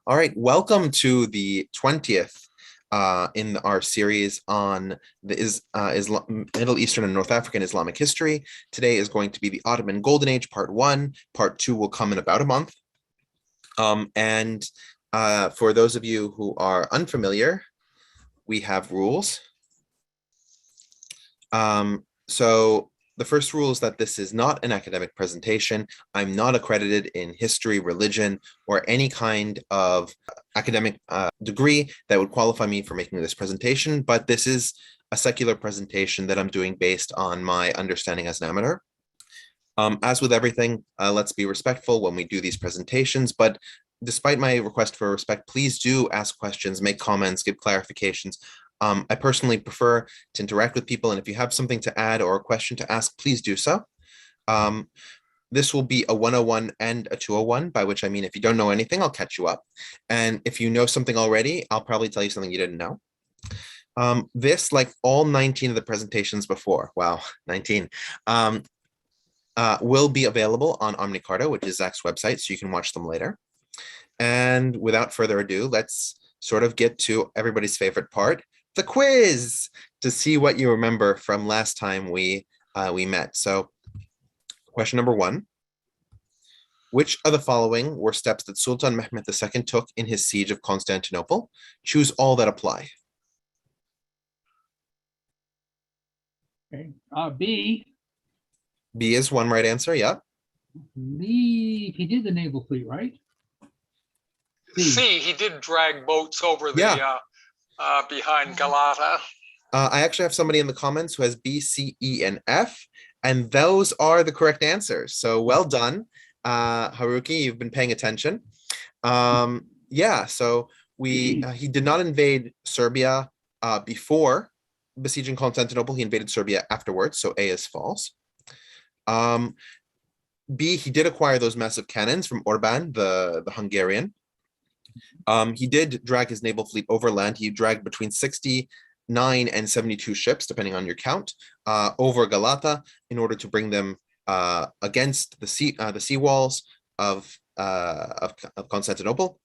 All right, welcome to the 20th in our series on the Middle Eastern and North African Islamic history. Today is going to be the Ottoman Golden Age, part one. Part two will come in about a month. And for those of you who are unfamiliar, we have rules. So the first rule is that this is not an academic presentation. I'm not accredited in history, religion, or any kind of academic degree that would qualify me for making this presentation, but this is a secular presentation that I'm doing based on my understanding as an amateur. As with everything, let's be respectful when we do these presentations, but despite my request for respect, please do ask questions, make comments, give clarifications. I personally prefer to interact with people, and if you have something to add or a question to ask, please do so. This will be a 101 and a 201, by which I mean if you don't know anything, I'll catch you up. And if you know something already, I'll probably tell you something you didn't know. This, like all 19 of the presentations before, wow, 19, will be available on Omnicarta, which is Zach's website, so you can watch them later. And without further ado, let's sort of get to everybody's favorite part, the quiz, to see what you remember from last time we met. So question number one, which of the following were steps that Sultan Mehmed II took in his siege of Constantinople? Choose all that apply. Okay. B. B is one right answer, yeah. He did the naval fleet, right? C, he did drag boats over the behind Galata. I actually have somebody in the comments who has B, C, E, and F, and those are the correct answers. So well done, Haruki. You've been paying attention. Yeah. So he did not invade Serbia before besieging Constantinople. He invaded Serbia afterwards. So A is false. B, he did acquire those massive cannons from Orban, the Hungarian. He did drag his naval fleet overland. He dragged between 69 and 72 ships, depending on your count, over Galata in order to bring them against the sea walls of Constantinople.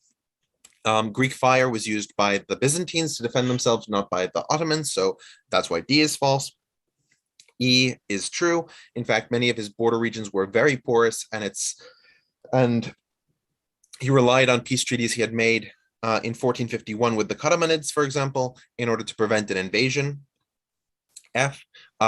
Greek fire was used by the Byzantines to defend themselves, not by the Ottomans, so that's why D is false. E is true. In fact, many of his border regions were very porous, and he relied on peace treaties he had made in 1451 with the Karamanids, for example, in order to prevent an invasion. F,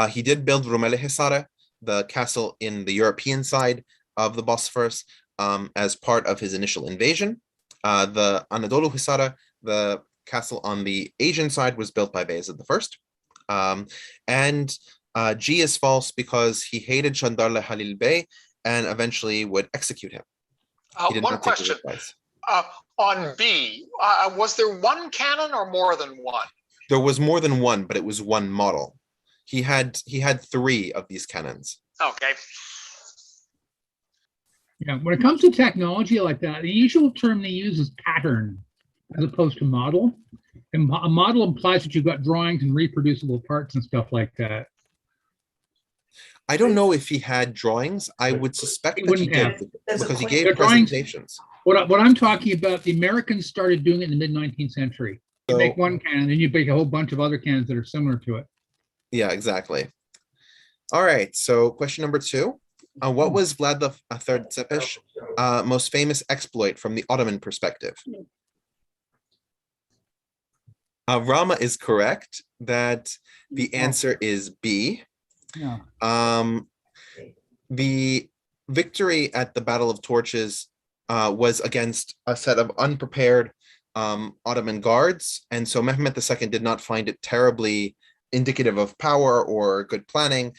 he did build Rumeli Hisar, the castle in the European side of the Bosphorus, as part of his initial invasion. The Anadolu Hisar, the castle on the Asian side, was built by Bayezid I. And G is false because he hated Chandarla Halil Bey and eventually would execute him. One question on B, was there one cannon or more than one? There was more than one, but it was one model. He had three of these cannons. Okay. Yeah, when it comes to technology like that, the usual term they use is pattern as opposed to model. And a model implies that you've got drawings and reproducible parts and stuff like that. I don't know if he had drawings. I would suspect that he did because he gave presentations. What I'm talking about, the Americans started doing it in the mid-19th century. You make one cannon, and you make a whole bunch of other cannons that are similar to it. Yeah, exactly. All right, so question number two. What was Vlad III Tepes' most famous exploit from the Ottoman perspective? Rama is correct that the answer is B. Yeah. The victory at the Battle of Torches was against a set of unprepared Ottoman guards, and so Mehmed II did not find it terribly indicative of power or good planning.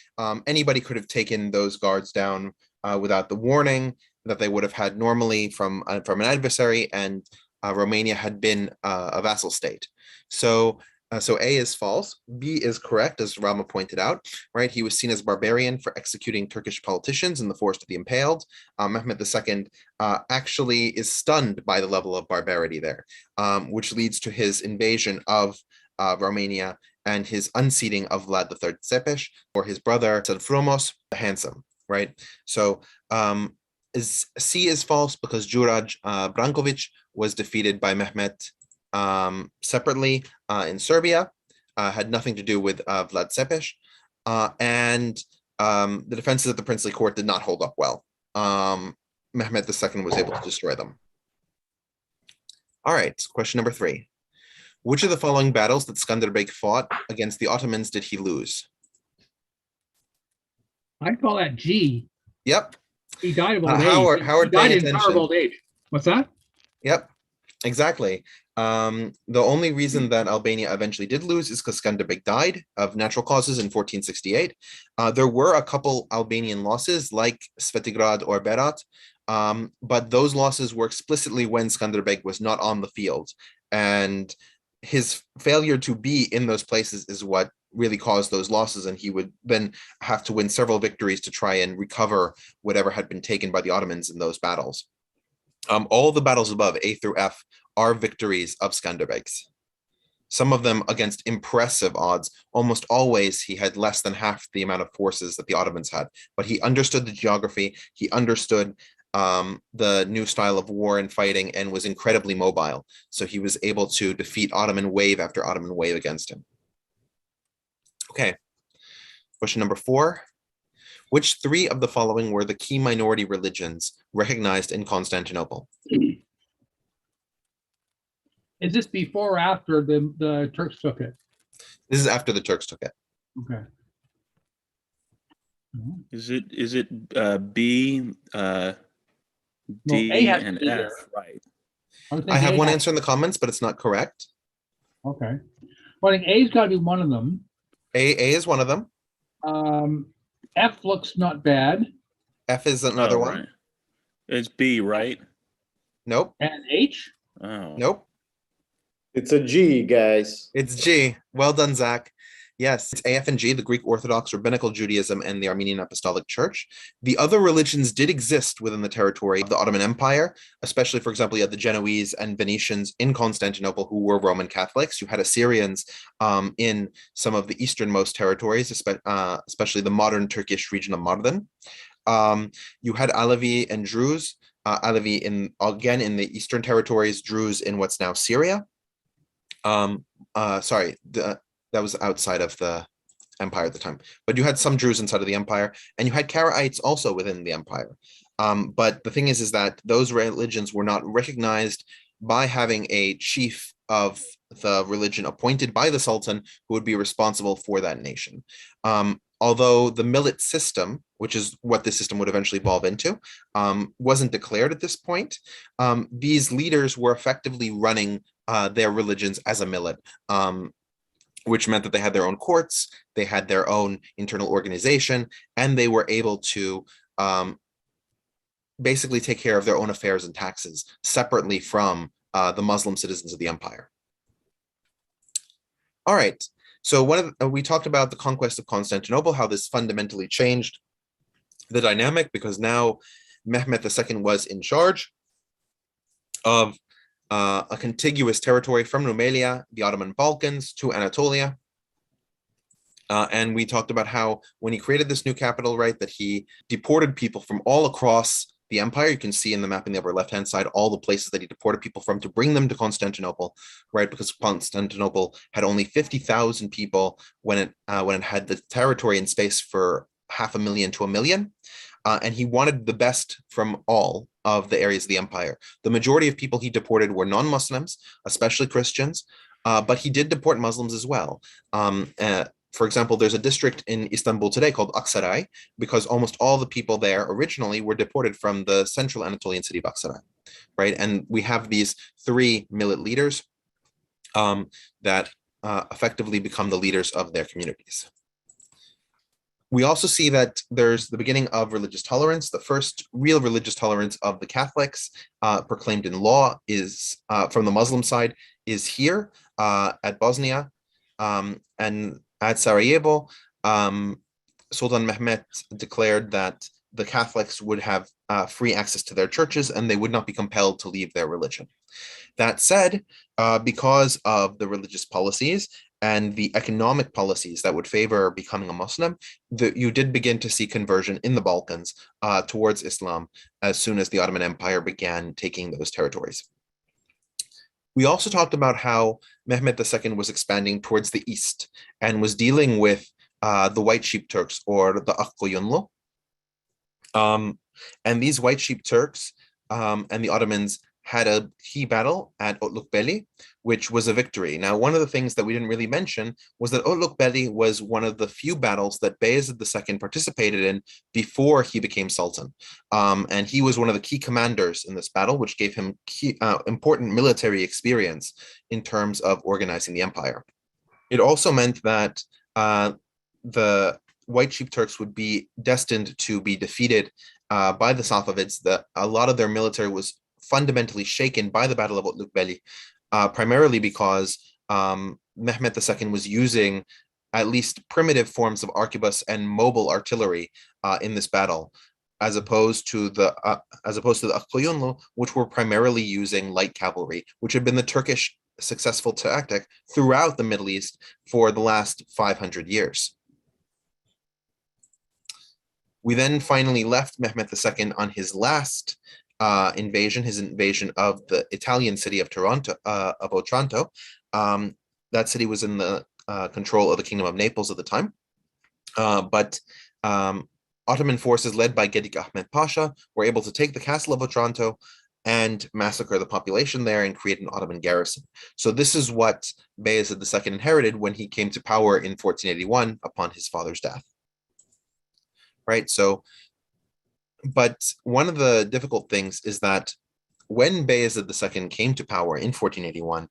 Anybody could have taken those guards down without the warning that they would have had normally from an adversary, and Romania had been a vassal state. So A is false. B is correct, as Rama pointed out. Right, he was seen as barbarian for executing Turkish politicians in the Forest of the Impaled. Mehmed II actually is stunned by the level of barbarity there, which leads to his invasion of Romania and his unseating of Vlad III Tepes, or his brother Fromos the Handsome. Right, so C is false because Juraj Brankovic was defeated by Mehmet separately in Serbia, had nothing to do with Vlad Tepes, and the defenses of the princely court did not hold up well. Mehmet II was able to destroy them. All right, question number 3. Which of the following battles that Skanderbeg fought against the Ottomans did he lose? I call that G. Yep. He died of old age. Howard, he died in power of old age. What's that? Yep, exactly. The only reason that Albania eventually did lose is because Skanderbeg died of natural causes in 1468. There were a couple Albanian losses like Svetigrad or Berat, but those losses were explicitly when Skanderbeg was not on the field. And his failure to be in those places is what really caused those losses, and he would then have to win several victories to try and recover whatever had been taken by the Ottomans in those battles. All the battles above, A through F, are victories of Skanderbeg's. Some of them against impressive odds. Almost always he had less than half the amount of forces that the Ottomans had, but he understood the geography, he understood the new style of war and fighting, and was incredibly mobile. So he was able to defeat Ottoman wave after Ottoman wave against him. Okay, question number 4. Which 3 of the following were the key minority religions recognized in Constantinople? Is this before or after the Turks took it? This is after the Turks took it. Okay. Is it B, D, A has and to be F? there. Right. I have one answer in the comments, but it's not correct. Okay. Well, I think A's got to be one of them. A is one of them. F looks not bad. F is another one. Right. It's B, right? Nope. And H? Oh. Nope. It's a G, guys. It's G. Well done, Zach. Yes, it's A, F, and G, the Greek Orthodox, Rabbinical Judaism, and the Armenian Apostolic Church. The other religions did exist within the territory of the Ottoman Empire, especially, for example, you had the Genoese and Venetians in Constantinople who were Roman Catholics. You had Assyrians in some of the easternmost territories, especially the modern Turkish region of Mardin. You had Alevi and Druze, Alevi in the eastern territories, Druze in what's now Syria. That was outside of the empire at the time, but you had some Druze inside of the empire, and you had Karaites also within the empire. But the thing is that those religions were not recognized by having a chief of the religion appointed by the Sultan who would be responsible for that nation. Although the millet system, which is what this system would eventually evolve into, wasn't declared at this point, these leaders were effectively running their religions as a millet. Which meant that they had their own courts, they had their own internal organization, and they were able to basically take care of their own affairs and taxes separately from the Muslim citizens of the empire. All right, so we talked about the conquest of Constantinople, how this fundamentally changed the dynamic because now Mehmet II was in charge of a contiguous territory from Rumelia, the Ottoman Balkans, to Anatolia. And we talked about how when he created this new capital, right, that he deported people from all across the empire. You can see in the map in the upper left-hand side all the places that he deported people from to bring them to Constantinople, right, because Constantinople had only 50,000 people when it had the territory and space for 500,000 to 1 million. And he wanted the best from all of the areas of the empire. The majority of people he deported were non-Muslims, especially Christians, but he did deport Muslims as well. For example, there's a district in Istanbul today called Aksaray, because almost all the people there originally were deported from the central Anatolian city of Aksaray, right? And we have these 3 millet leaders that effectively become the leaders of their communities. We also see that there's the beginning of religious tolerance. The first real religious tolerance of the Catholics proclaimed in law is from the Muslim side is here at Bosnia and at Sarajevo. Sultan Mehmet declared that the Catholics would have free access to their churches and they would not be compelled to leave their religion. That said, because of the religious policies and the economic policies that would favor becoming a Muslim, you did begin to see conversion in the Balkans towards Islam as soon as the Ottoman Empire began taking those territories. We also talked about how Mehmed II was expanding towards the east and was dealing with the White Sheep Turks, or the Akkoyunlu. And these White Sheep Turks and the Ottomans had a key battle at Otlukbeli, which was a victory. Now, one of the things that we didn't really mention was that Otlukbeli was one of the few battles that Bayezid II participated in before he became Sultan. And he was one of the key commanders in this battle, which gave him important military experience in terms of organizing the empire. It also meant that the White Sheep Turks would be destined to be defeated by the Safavids. That a lot of their military was fundamentally shaken by the Battle of Otlukbeli, primarily because Mehmed II was using at least primitive forms of arquebus and mobile artillery in this battle, as opposed to the Akkoyunlu, which were primarily using light cavalry, which had been the Turkish successful tactic throughout the Middle East for the last 500 years. We then finally left Mehmed II on his last invasion, his invasion of the Italian city of Otranto. That city was in the control of the Kingdom of Naples at the time. But Ottoman forces led by Gedik Ahmed Pasha were able to take the castle of Otranto and massacre the population there and create an Ottoman garrison. So this is what Bayezid II inherited when he came to power in 1481 upon his father's death. Right, so, but one of the difficult things is that when Bayezid II came to power in 1481,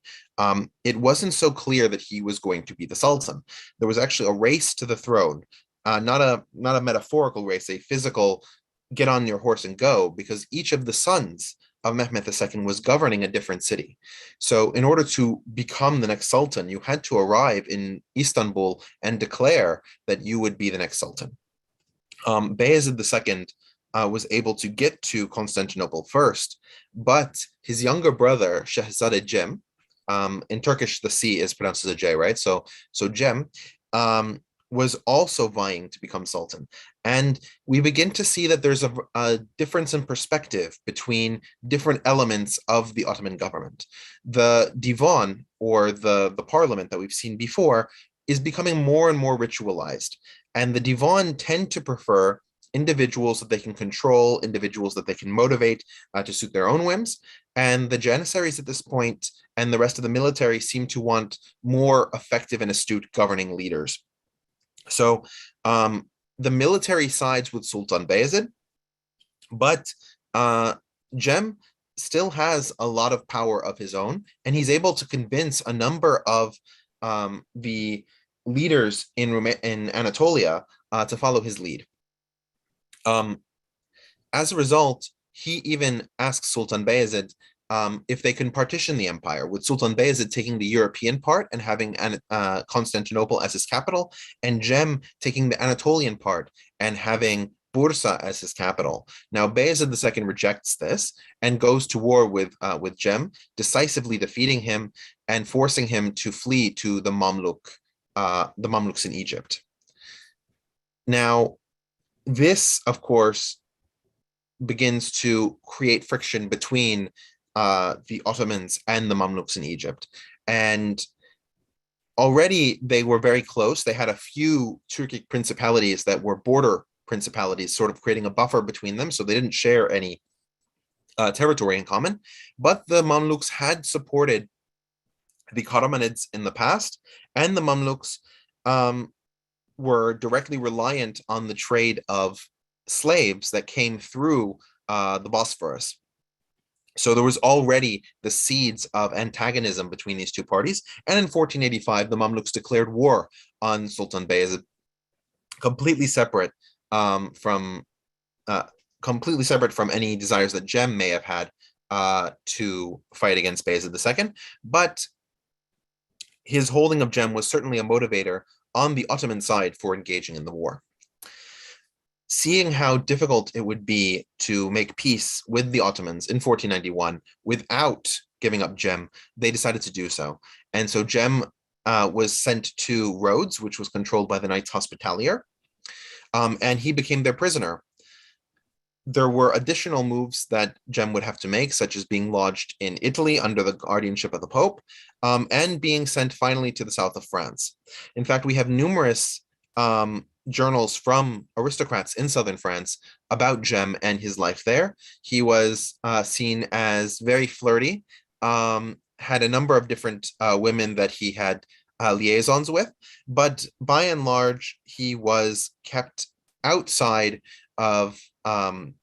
it wasn't so clear that he was going to be the Sultan. There was actually a race to the throne, not a metaphorical race, a physical get on your horse and go, because each of the sons of Mehmed II was governing a different city. So in order to become the next Sultan, you had to arrive in Istanbul and declare that you would be the next Sultan. Bayezid II was able to get to Constantinople first, but his younger brother, Shahzade Cem, in Turkish, the C is pronounced as a J, right? So Cem was also vying to become Sultan. And we begin to see that there's a difference in perspective between different elements of the Ottoman government. The Divan, or the parliament that we've seen before, is becoming more and more ritualized. And the Divan tend to prefer individuals that they can control, individuals that they can motivate to suit their own whims. And the Janissaries at this point and the rest of the military seem to want more effective and astute governing leaders. So the military sides with Sultan Bayezid, but Cem still has a lot of power of his own, and he's able to convince a number of the leaders in Anatolia to follow his lead. As a result, he even asks Sultan Bayezid if they can partition the empire, with Sultan Bayezid taking the European part and having Constantinople as his capital, and Cem taking the Anatolian part and having Bursa as his capital. Now, Bayezid II rejects this and goes to war with Cem, decisively defeating him and forcing him to flee to the Mamluks in Egypt. Now, this, of course, begins to create friction between the Ottomans and the Mamluks in Egypt. And already they were very close. They had a few Turkic principalities that were border principalities, sort of creating a buffer between them, so they didn't share any territory in common. But the Mamluks had supported the Karamanids in the past, and the Mamluks were directly reliant on the trade of slaves that came through the Bosphorus. So there was already the seeds of antagonism between these two parties. And in 1485, the Mamluks declared war on Sultan Bayezid, completely separate from any desires that Cem may have had to fight against Bayezid II. But his holding of Cem was certainly a motivator on the Ottoman side for engaging in the war. Seeing how difficult it would be to make peace with the Ottomans in 1491 without giving up Cem, they decided to do so. And so Cem was sent to Rhodes, which was controlled by the Knights Hospitalier, and he became their prisoner. There were additional moves that Jem would have to make, such as being lodged in Italy under the guardianship of the Pope, and being sent finally to the south of France. In fact, we have numerous journals from aristocrats in southern France about Jem and his life there. He was seen as very flirty, had a number of different women that he had liaisons with, but by and large, he was kept outside of Ottoman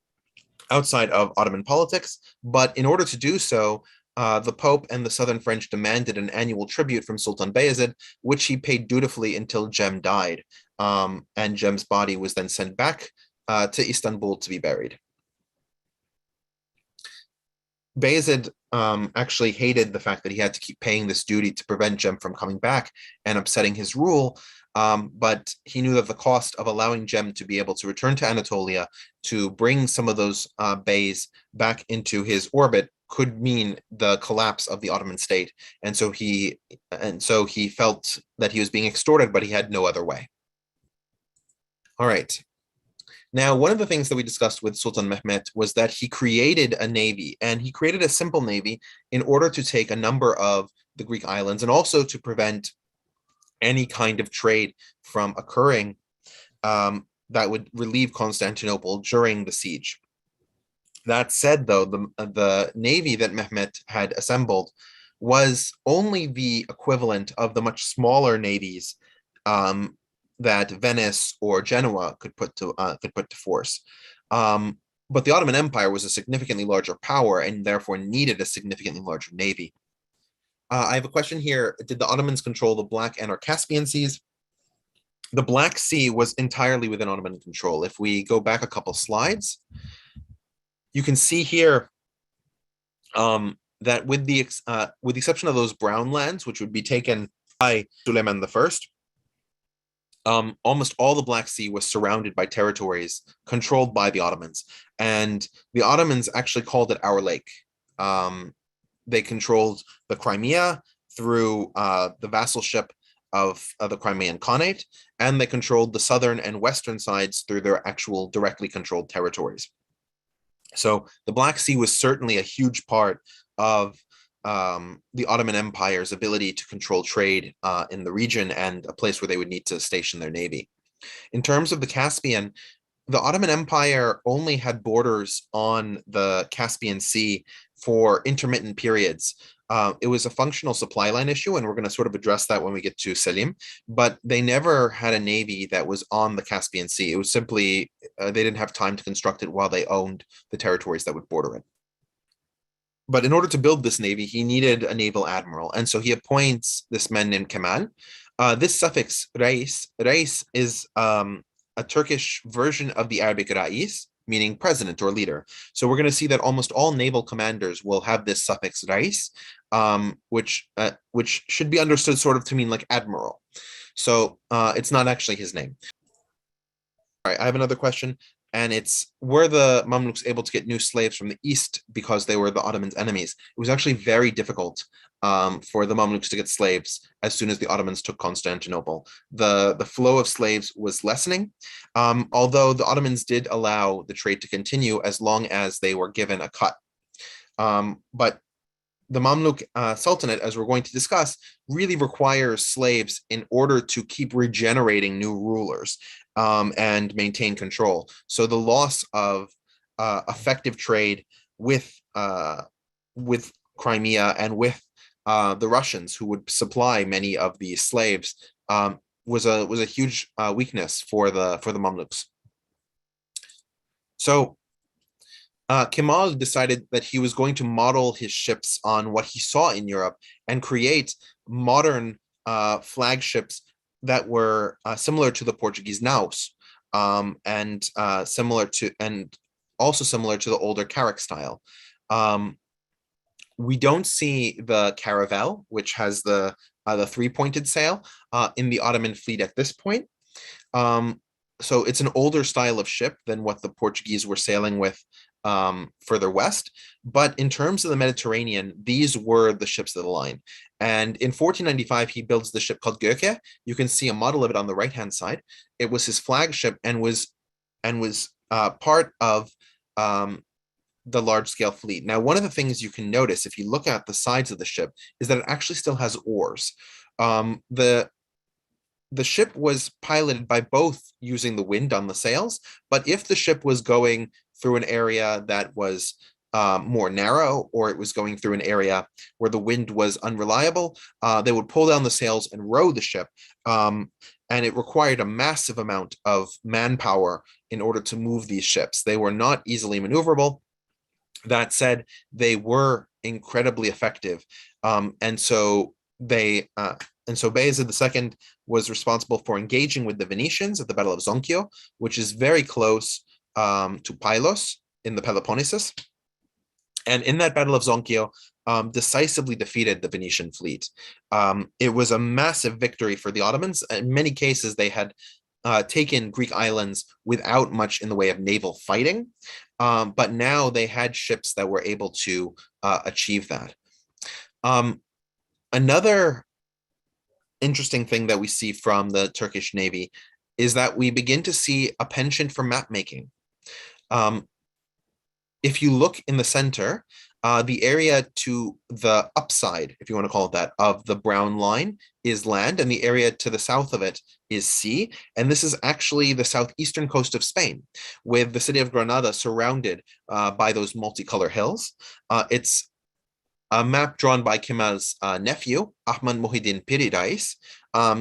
politics. But in order to do so, the Pope and the southern French demanded an annual tribute from Sultan Bayezid, which he paid dutifully until Jem died. And Jem's body was then sent back to Istanbul to be buried. Bayezid actually hated the fact that he had to keep paying this duty to prevent Jem from coming back and upsetting his rule. But he knew that the cost of allowing Jem to be able to return to Anatolia to bring some of those beys back into his orbit could mean the collapse of the Ottoman state. And so he felt that he was being extorted, but he had no other way. All right. Now, one of the things that we discussed with Sultan Mehmet was that he created a navy, and he created a simple navy in order to take a number of the Greek islands and also to prevent any kind of trade from occurring that would relieve Constantinople during the siege. That said, though, the navy that Mehmet had assembled was only the equivalent of the much smaller navies that Venice or Genoa could put to force. But the Ottoman Empire was a significantly larger power and therefore needed a significantly larger navy. I have a question here. Did the Ottomans control the Black and or Caspian Seas? The Black Sea was entirely within Ottoman control. If we go back a couple slides, you can see here that with the exception of those brown lands, which would be taken by Suleiman I, almost all the Black Sea was surrounded by territories controlled by the Ottomans. And the Ottomans actually called it our lake. They controlled the Crimea through the vassalship of the Crimean Khanate, and they controlled the southern and western sides through their actual directly controlled territories. So the Black Sea was certainly a huge part of the Ottoman Empire's ability to control trade in the region and a place where they would need to station their navy. In terms of the Caspian, the Ottoman Empire only had borders on the Caspian Sea for intermittent periods. It was a functional supply line issue, and we're going to sort of address that when we get to Selim, but they never had a navy that was on the Caspian Sea. It was simply, they didn't have time to construct it while they owned the territories that would border it. But in order to build this navy, he needed a naval admiral, and so he appoints this man named Kemal. This suffix, reis is a Turkish version of the Arabic rais, meaning president or leader. So we're going to see that almost all naval commanders will have this suffix reis, which should be understood sort of to mean like admiral. So it's not actually his name. All right, I have another question, and it's, were the Mamluks able to get new slaves from the east because they were the Ottomans' enemies? It was actually very difficult for the Mamluks to get slaves as soon as the Ottomans took Constantinople. The flow of slaves was lessening, although the Ottomans did allow the trade to continue as long as they were given a cut. But the Mamluk Sultanate, as we're going to discuss, really requires slaves in order to keep regenerating new rulers and maintain control. So the loss of effective trade with Crimea and with the Russians, who would supply many of these slaves, was a huge weakness for the Mamluks. So Kemal decided that he was going to model his ships on what he saw in Europe and create modern flagships that were similar to the Portuguese naus, and also similar to the older carrack style. We don't see the caravel, which has the three-pointed sail, in the Ottoman fleet at this point. So it's an older style of ship than what the Portuguese were sailing with further west. But in terms of the Mediterranean, these were the ships of the line. And in 1495, he builds the ship called Göke. You can see a model of it on the right-hand side. It was his flagship and was part of the large-scale fleet. Now, one of the things you can notice if you look at the sides of the ship is that it actually still has oars. The ship was piloted by both using the wind on the sails, but if the ship was going through an area that was more narrow, or it was going through an area where the wind was unreliable, they would pull down the sails and row the ship. And it required a massive amount of manpower in order to move these ships. They were not easily maneuverable. That said, they were incredibly effective. And so Bayezid II was responsible for engaging with the Venetians at the Battle of Zonchio, which is very close to Pylos in the Peloponnesus. And in that Battle of Zonchio, decisively defeated the Venetian fleet. It was a massive victory for the Ottomans. In many cases, they had taken Greek islands without much in the way of naval fighting, but now they had ships that were able to achieve that. Another interesting thing that we see from the Turkish Navy is that we begin to see a penchant for map making. If you look in the center, the area to the upside, if you want to call it that, of the brown line is land, and the area to the south of it is sea. And this is actually the southeastern coast of Spain, with the city of Granada surrounded by those multicolor hills. It's a map drawn by Kemal's nephew, Ahmad Muhyiddin Piridais,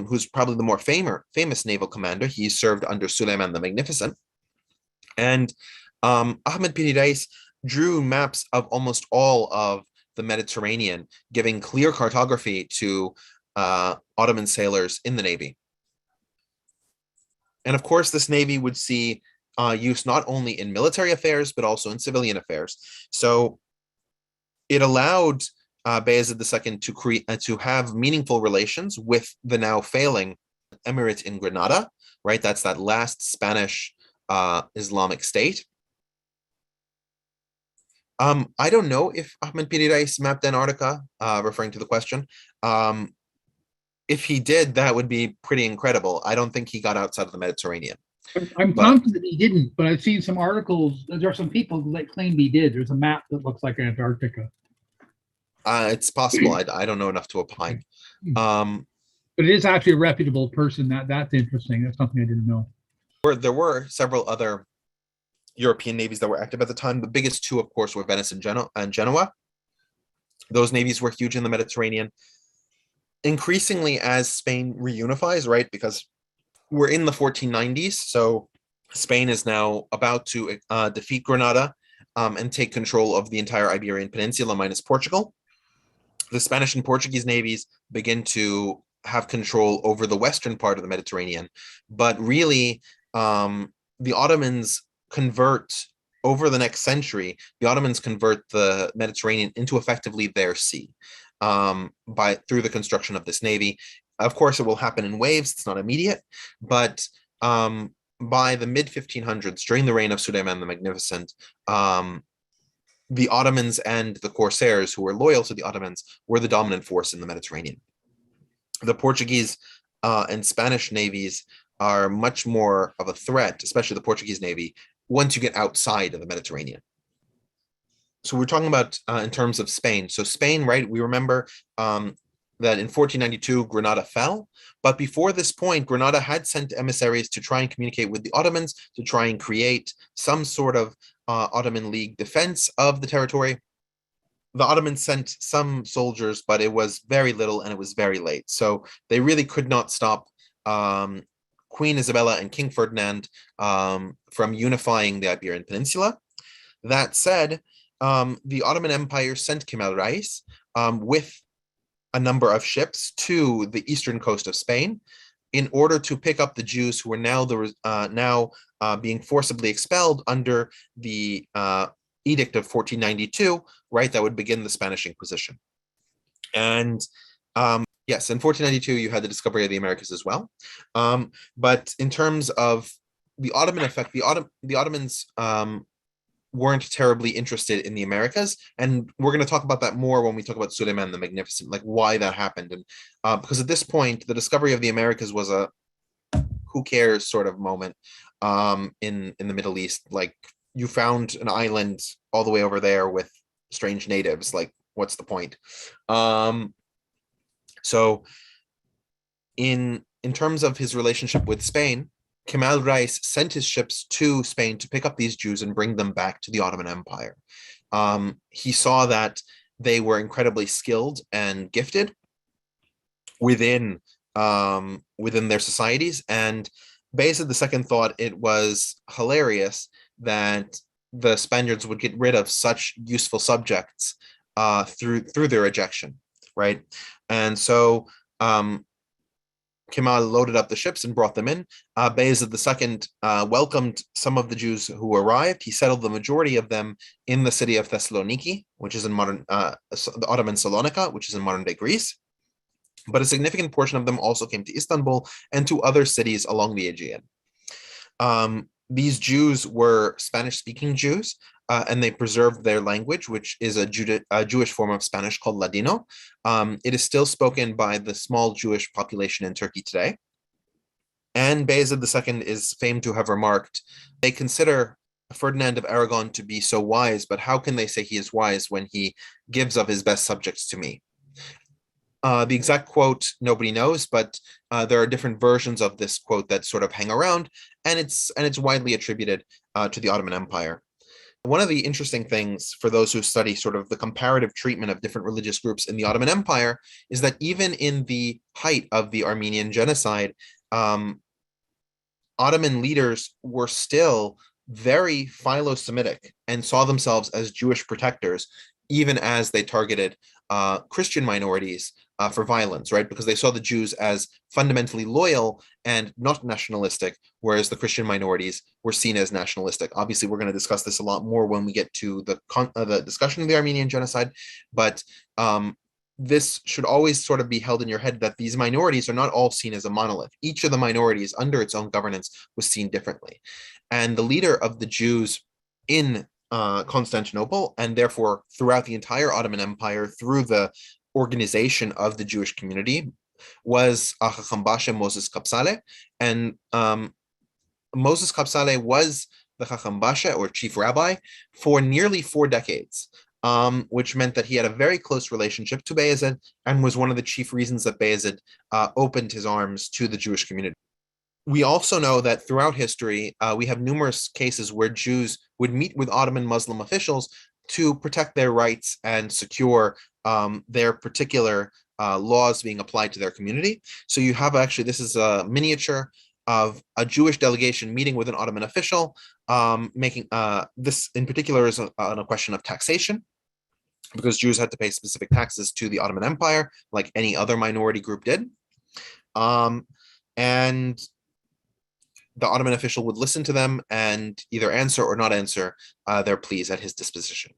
who's probably the more famous naval commander. He served under Suleiman the Magnificent. And Ahmed Piridais drew maps of almost all of the Mediterranean, giving clear cartography to Ottoman sailors in the Navy. And of course, this Navy would see use not only in military affairs, but also in civilian affairs. So it allowed Bayezid II to have meaningful relations with the now failing emirate in Granada, right? That's that last Spanish Islamic state. I don't know if Ahmed Piridais mapped Antarctica, referring to the question. If he did, that would be pretty incredible. I don't think he got outside of the Mediterranean. I'm confident he didn't, but I've seen some articles. There are some people that claim he did. There's a map that looks like Antarctica. It's possible. I don't know enough to opine. But it is actually a reputable person. That's interesting. That's something I didn't know. There were several other European navies that were active at the time. The biggest two, of course, were Venice and Genoa. Those navies were huge in the Mediterranean. Increasingly, as Spain reunifies, right, because we're in the 1490s, so Spain is now about to defeat Granada and take control of the entire Iberian Peninsula minus Portugal. The Spanish and Portuguese navies begin to have control over the western part of the Mediterranean, but really the Ottomans convert over the next century. The Ottomans convert the Mediterranean into effectively their sea through the construction of this navy. Of course, it will happen in waves. It's not immediate, but by the mid 1500s, during the reign of Suleiman the Magnificent, the Ottomans and the Corsairs, who were loyal to the Ottomans, were the dominant force in the Mediterranean. The Portuguese and Spanish navies are much more of a threat, especially the Portuguese navy, once you get outside of the Mediterranean. So we're talking about in terms of Spain. So Spain, right, we remember that in 1492, Granada fell. But before this point, Granada had sent emissaries to try and communicate with the Ottomans, to try and create some sort of Ottoman League defense of the territory. The Ottomans sent some soldiers, but it was very little and it was very late. So they really could not stop Queen Isabella and King Ferdinand from unifying the Iberian Peninsula. That said, the Ottoman Empire sent Kemal Reis with a number of ships to the eastern coast of Spain in order to pick up the Jews who were now being forcibly expelled under the Edict of 1492, right? That would begin the Spanish Inquisition. And yes, in 1492, you had the discovery of the Americas as well. But in terms of the Ottoman effect, the Ottomans weren't terribly interested in the Americas. And we're going to talk about that more when we talk about Suleiman the Magnificent, like why that happened. And because at this point, the discovery of the Americas was a who cares sort of moment in the Middle East. Like, you found an island all the way over there with strange natives. Like, what's the point? So in terms of his relationship with Spain, Kemal Reis sent his ships to Spain to pick up these Jews and bring them back to the Ottoman Empire. He saw that they were incredibly skilled and gifted within their societies, and Bayezid II thought it was hilarious that the Spaniards would get rid of such useful subjects through their ejection, right? And so Kemal loaded up the ships and brought them in. Bayezid II welcomed some of the Jews who arrived. He settled the majority of them in the city of Thessaloniki, which is in modern the Ottoman Salonika, which is in modern day Greece. But a significant portion of them also came to Istanbul and to other cities along the Aegean. These Jews were Spanish-speaking Jews, and they preserved their language, which is a Jewish form of Spanish called Ladino. It is still spoken by the small Jewish population in Turkey today. And Bayezid II is famed to have remarked, they consider Ferdinand of Aragon to be so wise, but how can they say he is wise when he gives of his best subjects to me? The exact quote nobody knows, but there are different versions of this quote that sort of hang around, and it's widely attributed to the Ottoman Empire. One of the interesting things for those who study sort of the comparative treatment of different religious groups in the Ottoman Empire is that even in the height of the Armenian genocide, Ottoman leaders were still very philo-Semitic and saw themselves as Jewish protectors, even as they targeted Christian minorities for violence, right? Because they saw the Jews as fundamentally loyal and not nationalistic, whereas the Christian minorities were seen as nationalistic. Obviously, we're going to discuss this a lot more when we get to the discussion of the Armenian genocide, but this should always sort of be held in your head that these minorities are not all seen as a monolith. Each of the minorities under its own governance was seen differently. And the leader of the Jews in Constantinople, and therefore throughout the entire Ottoman Empire, through the organization of the Jewish community, was Chacham Basha Moses Kapsale. And Moses Kapsale was the Chacham Basha, or chief rabbi, for nearly 4 decades, which meant that he had a very close relationship to Bayezid and was one of the chief reasons that Bayezid opened his arms to the Jewish community. We also know that throughout history, we have numerous cases where Jews would meet with Ottoman Muslim officials to protect their rights and secure their particular laws being applied to their community. So you have actually, this is a miniature of a Jewish delegation meeting with an Ottoman official, making this in particular is on a question of taxation, because Jews had to pay specific taxes to the Ottoman Empire, like any other minority group did. And the Ottoman official would listen to them and either answer or not answer their pleas at his disposition.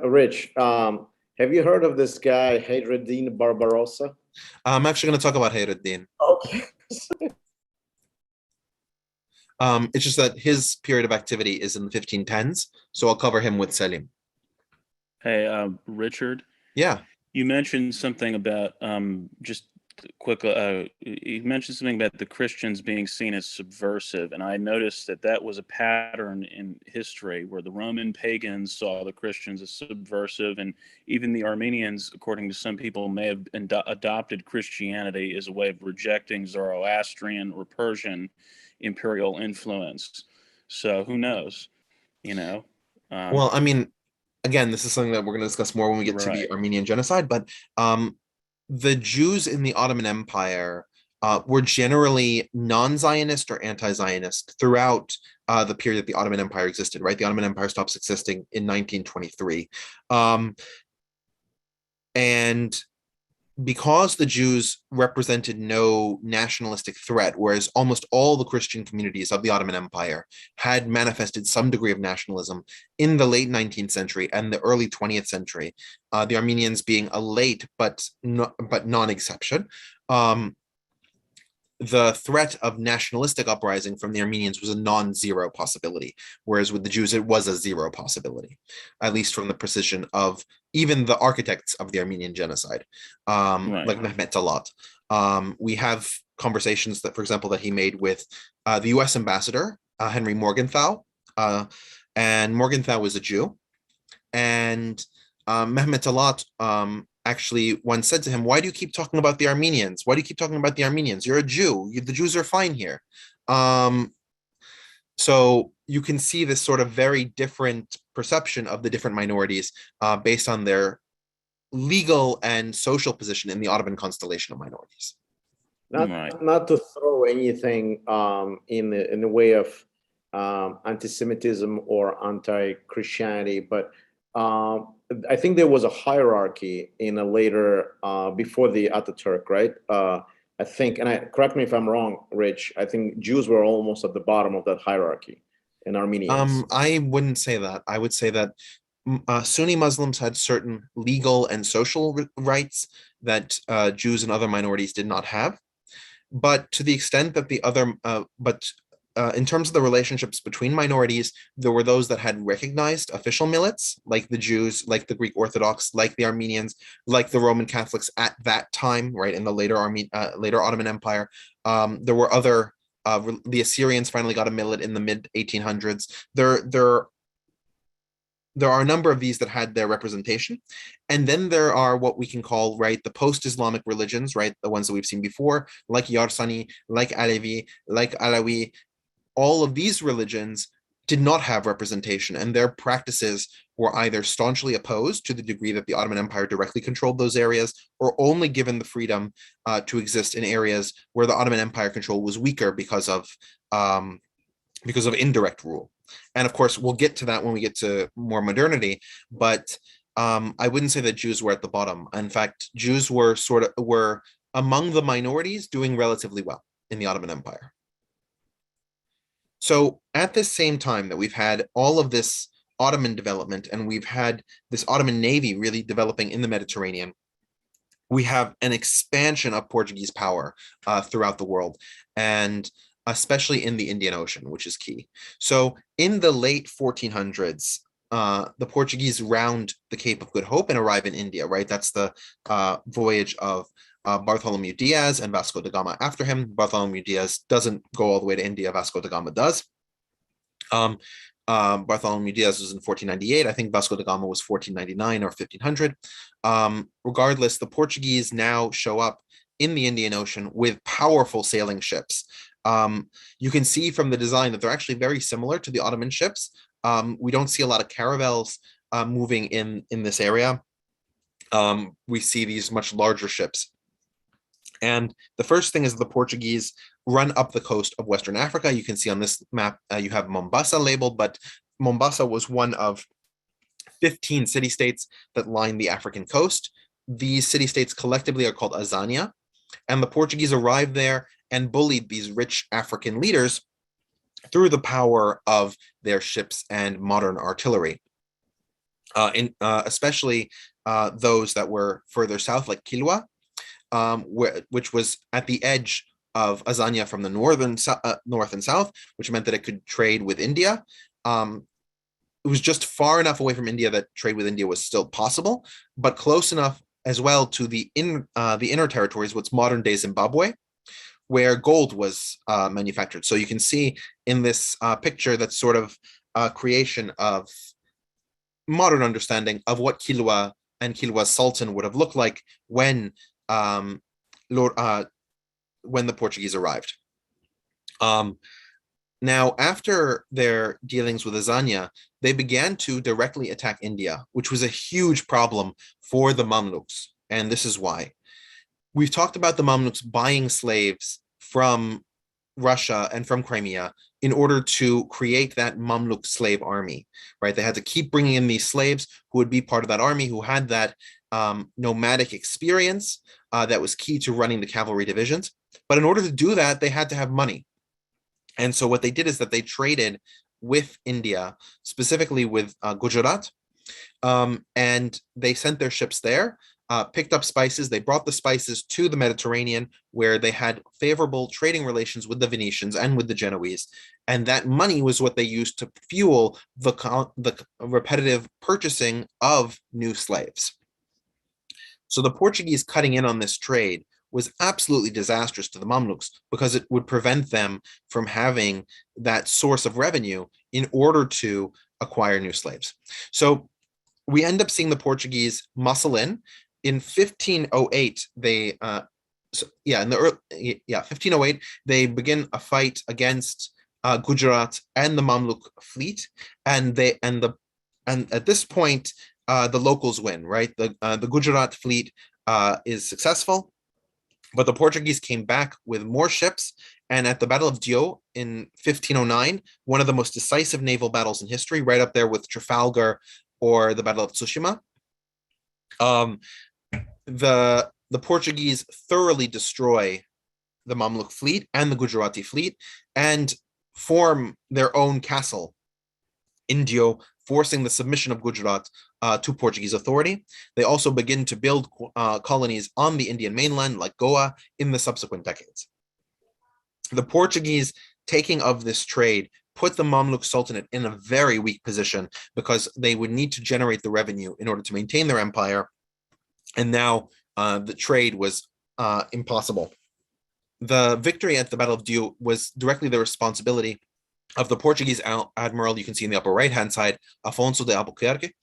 Rich, have you heard of this guy, Hayreddin Barbarossa? I'm actually going to talk about Hayreddin. Okay. It's just that his period of activity is in the 1510s, so I'll cover him with Selim. Hey, Richard. Yeah. You mentioned something about just quick. You mentioned something about the Christians being seen as subversive, and I noticed that was a pattern in history where the Roman pagans saw the Christians as subversive, and even the Armenians, according to some people, may have adopted Christianity as a way of rejecting Zoroastrian or Persian imperial influence. So who knows? You know. Well, I mean, again, this is something that we're going to discuss more when we get to the Armenian genocide, but the Jews in the Ottoman Empire were generally non-Zionist or anti-Zionist throughout the period that the Ottoman Empire existed, right? The Ottoman Empire stops existing in 1923. And because the Jews represented no nationalistic threat, whereas almost all the Christian communities of the Ottoman Empire had manifested some degree of nationalism in the late 19th century and the early 20th century, the Armenians being a late but non-exception, the threat of nationalistic uprising from the Armenians was a non-zero possibility, whereas with the Jews, it was a zero possibility, at least from the precision of even the architects of the Armenian genocide, like Mehmet Talat. We have conversations that, for example, that he made with the U.S. ambassador, Henry Morgenthau, and Morgenthau was a Jew. And Mehmet Talat actually once said to him, "Why do you keep talking about the Armenians? Why do you keep talking about the Armenians? You're a Jew. The Jews are fine here." So you can see this sort of very different perception of the different minorities based on their legal and social position in the Ottoman constellation of minorities. Not to throw anything in the way of anti-Semitism or anti-Christianity, but I think there was a hierarchy in a later, before the Ataturk, right? I think, and correct me if I'm wrong, Rich, I think Jews were almost at the bottom of that hierarchy in Armenians. I wouldn't say that. I would say that Sunni Muslims had certain legal and social rights that Jews and other minorities did not have. But to the extent that in terms of the relationships between minorities, there were those that had recognized official millets, like the Jews, like the Greek Orthodox, like the Armenians, like the Roman Catholics at that time, right, in the later Ottoman Empire. There were other, the Assyrians finally got a millet in the mid-1800s. There are a number of these that had their representation. And then there are what we can call, right, the post-Islamic religions, right, the ones that we've seen before, like Yarsani, like Alevi, like Alawi. All of these religions did not have representation, and their practices were either staunchly opposed to the degree that the Ottoman Empire directly controlled those areas, or only given the freedom to exist in areas where the Ottoman Empire control was weaker because of indirect rule. And of course, we'll get to that when we get to more modernity, but I wouldn't say that Jews were at the bottom. In fact, Jews were among the minorities doing relatively well in the Ottoman Empire. So at the same time that we've had all of this Ottoman development and we've had this Ottoman navy really developing in the Mediterranean, we have an expansion of Portuguese power throughout the world, and especially in the Indian Ocean, which is key. So in the late 1400s, the Portuguese round the Cape of Good Hope and arrive in India, right? That's the voyage of Bartholomew Diaz and Vasco da Gama after him. Bartholomew Diaz doesn't go all the way to India. Vasco da Gama does. Bartholomew Diaz was in 1498. I think Vasco da Gama was 1499 or 1500. Regardless, the Portuguese now show up in the Indian Ocean with powerful sailing ships. You can see from the design that they're actually very similar to the Ottoman ships. We don't see a lot of caravels moving in this area. We see these much larger ships. And the first thing is the Portuguese run up the coast of Western Africa. You can see on this map, you have Mombasa labeled, but Mombasa was one of 15 city-states that line the African coast. These city-states collectively are called Azania, and the Portuguese arrived there and bullied these rich African leaders through the power of their ships and modern artillery, especially those that were further south, like Kilwa, which was at the edge of Azania from the north and south, which meant that it could trade with India. It was just far enough away from India that trade with India was still possible, but close enough as well to the inner territories, what's modern day Zimbabwe, where gold was manufactured. So you can see in this picture that sort of creation of modern understanding of what Kilwa and Kilwa's Sultan would have looked like when the Portuguese arrived. Now, after their dealings with Azania, they began to directly attack India, which was a huge problem for the Mamluks. And this is why. We've talked about the Mamluks buying slaves from Russia and from Crimea in order to create that Mamluk slave army, right? They had to keep bringing in these slaves who would be part of that army, who had that nomadic experience that was key to running the cavalry divisions. But in order to do that, they had to have money. And so what they did is that they traded with India, specifically with Gujarat, and they sent their ships there. picked up spices. They brought the spices to the Mediterranean, where they had favorable trading relations with the Venetians and with the Genoese. And that money was what they used to fuel the repetitive purchasing of new slaves. So the Portuguese cutting in on this trade was absolutely disastrous to the Mamluks, because it would prevent them from having that source of revenue in order to acquire new slaves. So we end up seeing the Portuguese muscle in. In 1508, they 1508 they begin a fight against Gujarat and the Mamluk fleet, and at this point the locals win. Right, the Gujarat fleet is successful, but the Portuguese came back with more ships. And at the Battle of Dio in 1509, one of the most decisive naval battles in history, right up there with Trafalgar or the Battle of Tsushima, the Portuguese thoroughly destroy the Mamluk fleet and the Gujarati fleet and form their own castle in Dio, forcing the submission of Gujarat to Portuguese authority. They also begin to build colonies on the Indian mainland, like Goa, in the subsequent decades. The Portuguese taking of this trade put the Mamluk Sultanate in a very weak position, because they would need to generate the revenue in order to maintain their empire. And now the trade was impossible. The victory at the Battle of Dio was directly the responsibility of the Portuguese admiral, you can see in the upper right-hand side, Afonso de Albuquerque.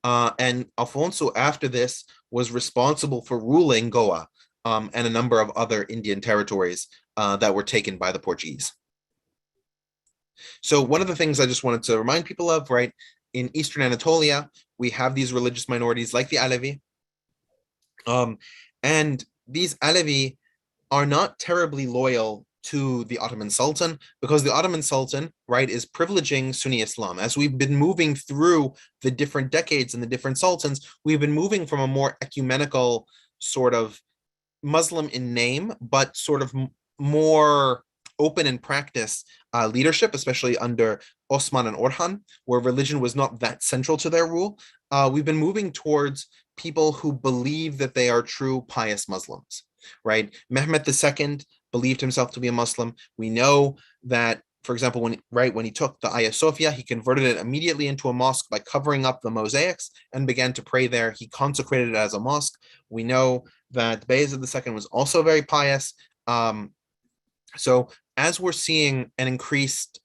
And Afonso, after this, was responsible for ruling Goa and a number of other Indian territories that were taken by the Portuguese. So one of the things I just wanted to remind people of, right, in Eastern Anatolia, we have these religious minorities like the Alevi. And these Alevi are not terribly loyal to the Ottoman Sultan, because the Ottoman Sultan, right, is privileging Sunni Islam. As we've been moving through the different decades and the different sultans, we've been moving from a more ecumenical sort of Muslim in name, but sort of more open in practice leadership, especially under Osman and Orhan, where religion was not that central to their rule. We've been moving towards people who believe that they are true pious Muslims, right? Mehmet II believed himself to be a Muslim. We know that, for example, when he took the Hagia Sophia, he converted it immediately into a mosque by covering up the mosaics and began to pray there. He consecrated it as a mosque. We know that Bayezid II was also very pious. So as we're seeing an increased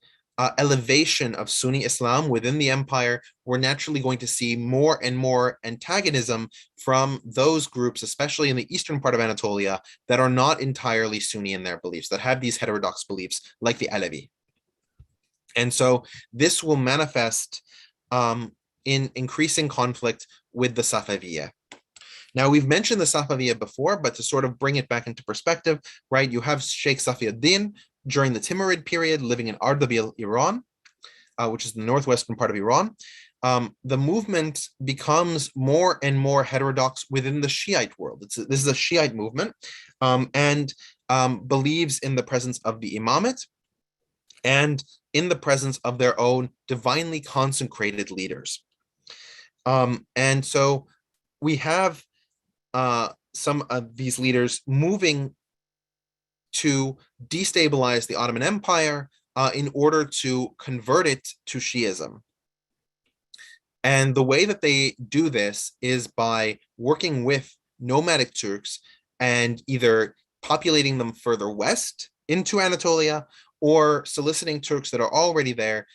elevation of Sunni Islam within the empire, we're naturally going to see more and more antagonism from those groups, especially in the eastern part of Anatolia, that are not entirely Sunni in their beliefs, that have these heterodox beliefs, like the Alevi. And so this will manifest in increasing conflict with the Safaviya. Now, we've mentioned the Safaviya before, but to sort of bring it back into perspective, right, you have Sheikh Safiuddin during the Timurid period living in Ardabil, Iran, which is the northwestern part of Iran. The movement becomes more and more heterodox within the Shiite world. This is a Shiite movement, and believes in the presence of the imamate and in the presence of their own divinely consecrated leaders. And so we have some of these leaders moving to destabilize the Ottoman Empire in order to convert it to Shiism. And the way that they do this is by working with nomadic Turks and either populating them further west into Anatolia, or soliciting Turks that are already there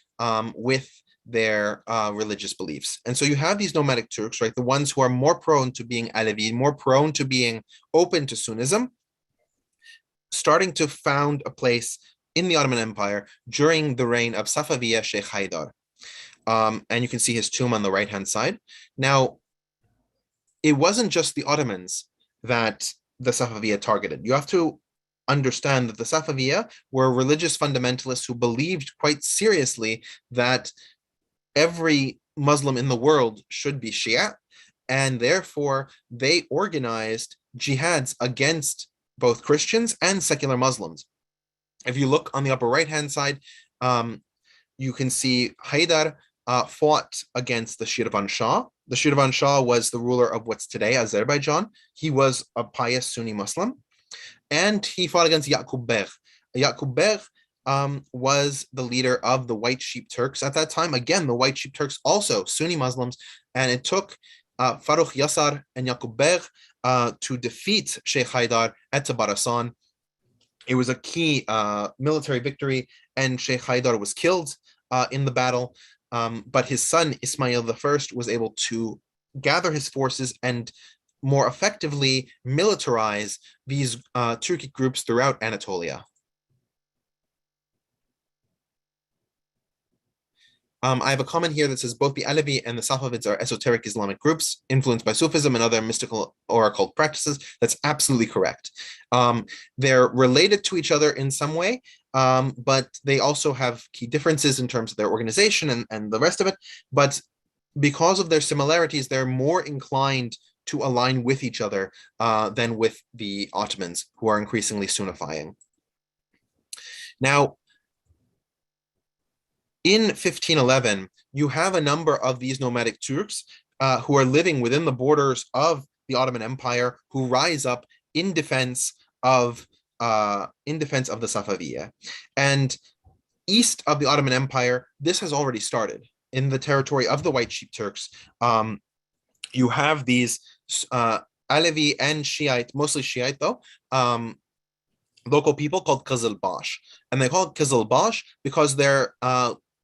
with their religious beliefs. And so you have these nomadic Turks, right, the ones who are more prone to being Alevi, more prone to being open to Sunnism, starting to found a place in the Ottoman Empire during the reign of Safaviya Sheikh Haidar. And you can see his tomb on the right-hand side. Now, it wasn't just the Ottomans that the Safaviya targeted. You have to understand that the Safaviya were religious fundamentalists who believed quite seriously that every Muslim in the world should be Shia, and therefore they organized jihads against both Christians and secular Muslims. If you look on the upper right-hand side, you can see Haidar fought against the Shirvan Shah, the Shirvan Shah was the ruler of what's today Azerbaijan. He was a pious Sunni Muslim, and he fought against Yaqub Beg. Yaqub Beg was the leader of the White Sheep Turks at that time. Again, the White Sheep Turks also Sunni Muslims, and it took Farukh Yasar and Yaqub Beg to defeat Sheikh Haidar at Tabarasan. It was a key military victory, and Sheikh Haidar was killed in the battle. But his son Ismail I was able to gather his forces and more effectively militarize these Turkic groups throughout Anatolia. I have a comment here that says both the Alevi and the Safavids are esoteric Islamic groups influenced by Sufism and other mystical or occult practices. That's absolutely correct. They're related to each other in some way, but they also have key differences in terms of their organization and the rest of it. But because of their similarities, they're more inclined to align with each other than with the Ottomans, who are increasingly Sunnifying. Now, in 1511, you have a number of these nomadic Turks who are living within the borders of the Ottoman Empire, who rise up in defense of the Safaviya. And east of the Ottoman Empire, this has already started. In the territory of the White Sheep Turks, you have these Alevi and Shiite, mostly Shiite though, local people called Qizilbash. And they call it Qizilbash because their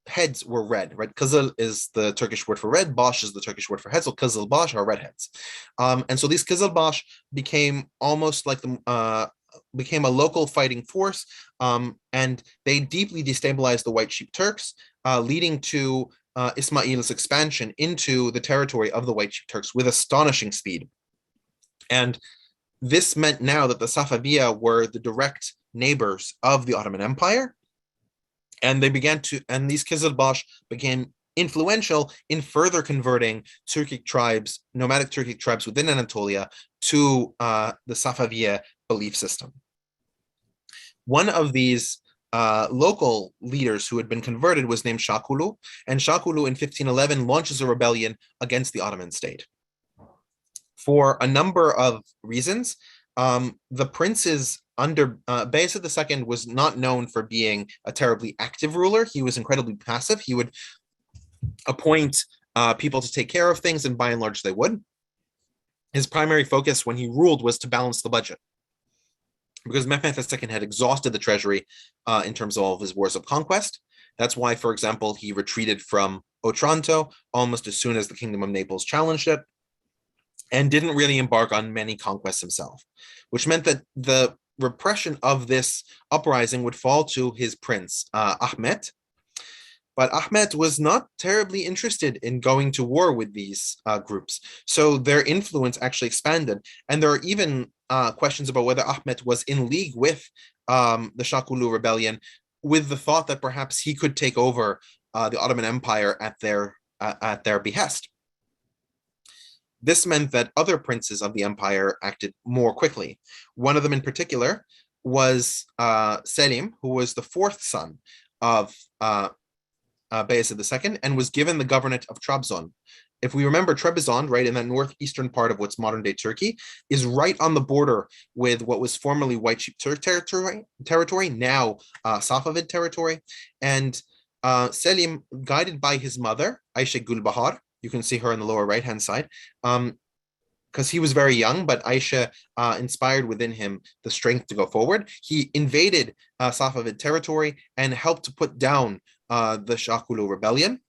heads were red, right? Qizil is the Turkish word for red, Bash is the Turkish word for head, so Qizilbash are redheads. And so these Qizilbash became almost like became a local fighting force, and they deeply destabilized the White Sheep Turks, leading to Ismail's expansion into the territory of the White Sheep Turks with astonishing speed. And this meant now that the Safaviya were the direct neighbors of the Ottoman Empire, and these Qizilbash became influential in further converting Turkic tribes, nomadic Turkic tribes within Anatolia, to the Safaviya belief system. One of these local leaders who had been converted was named Shakulu, and Shakulu in 1511 launches a rebellion against the Ottoman state. For a number of reasons, the princes under Bayezid II was not known for being a terribly active ruler. He was incredibly passive. He would appoint people to take care of things, and by and large they would. His primary focus when he ruled was to balance the budget, because Mehmed II had exhausted the treasury in terms of all of his wars of conquest. That's why, for example, he retreated from Otranto almost as soon as the Kingdom of Naples challenged it, and didn't really embark on many conquests himself, which meant that the repression of this uprising would fall to his prince, Ahmet. But Ahmet was not terribly interested in going to war with these groups. So their influence actually expanded. And there are even questions about whether Ahmet was in league with the Shakulu rebellion, with the thought that perhaps he could take over the Ottoman Empire at their behest. This meant that other princes of the empire acted more quickly. One of them in particular was Selim, who was the fourth son of Bayezid II, and was given the governorate of Trabzon. If we remember, Trebizond, right in that northeastern part of what's modern-day Turkey, is right on the border with what was formerly White Sheep Turk territory, now Safavid territory. And Selim, guided by his mother, Aisha Gulbahar, you can see her on the lower right-hand side, because he was very young, but Aisha inspired within him the strength to go forward. He invaded Safavid territory and helped to put down the Shakulu rebellion.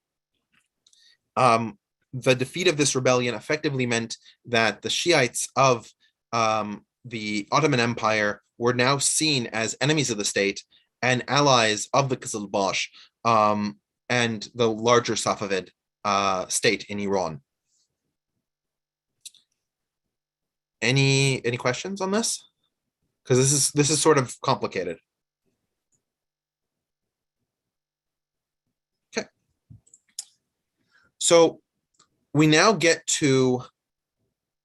The defeat of this rebellion effectively meant that the Shiites of the Ottoman Empire were now seen as enemies of the state and allies of the Qizilbash and the larger Safavid state in Iran. Any questions on this? Because this is sort of complicated. Okay. So we now get to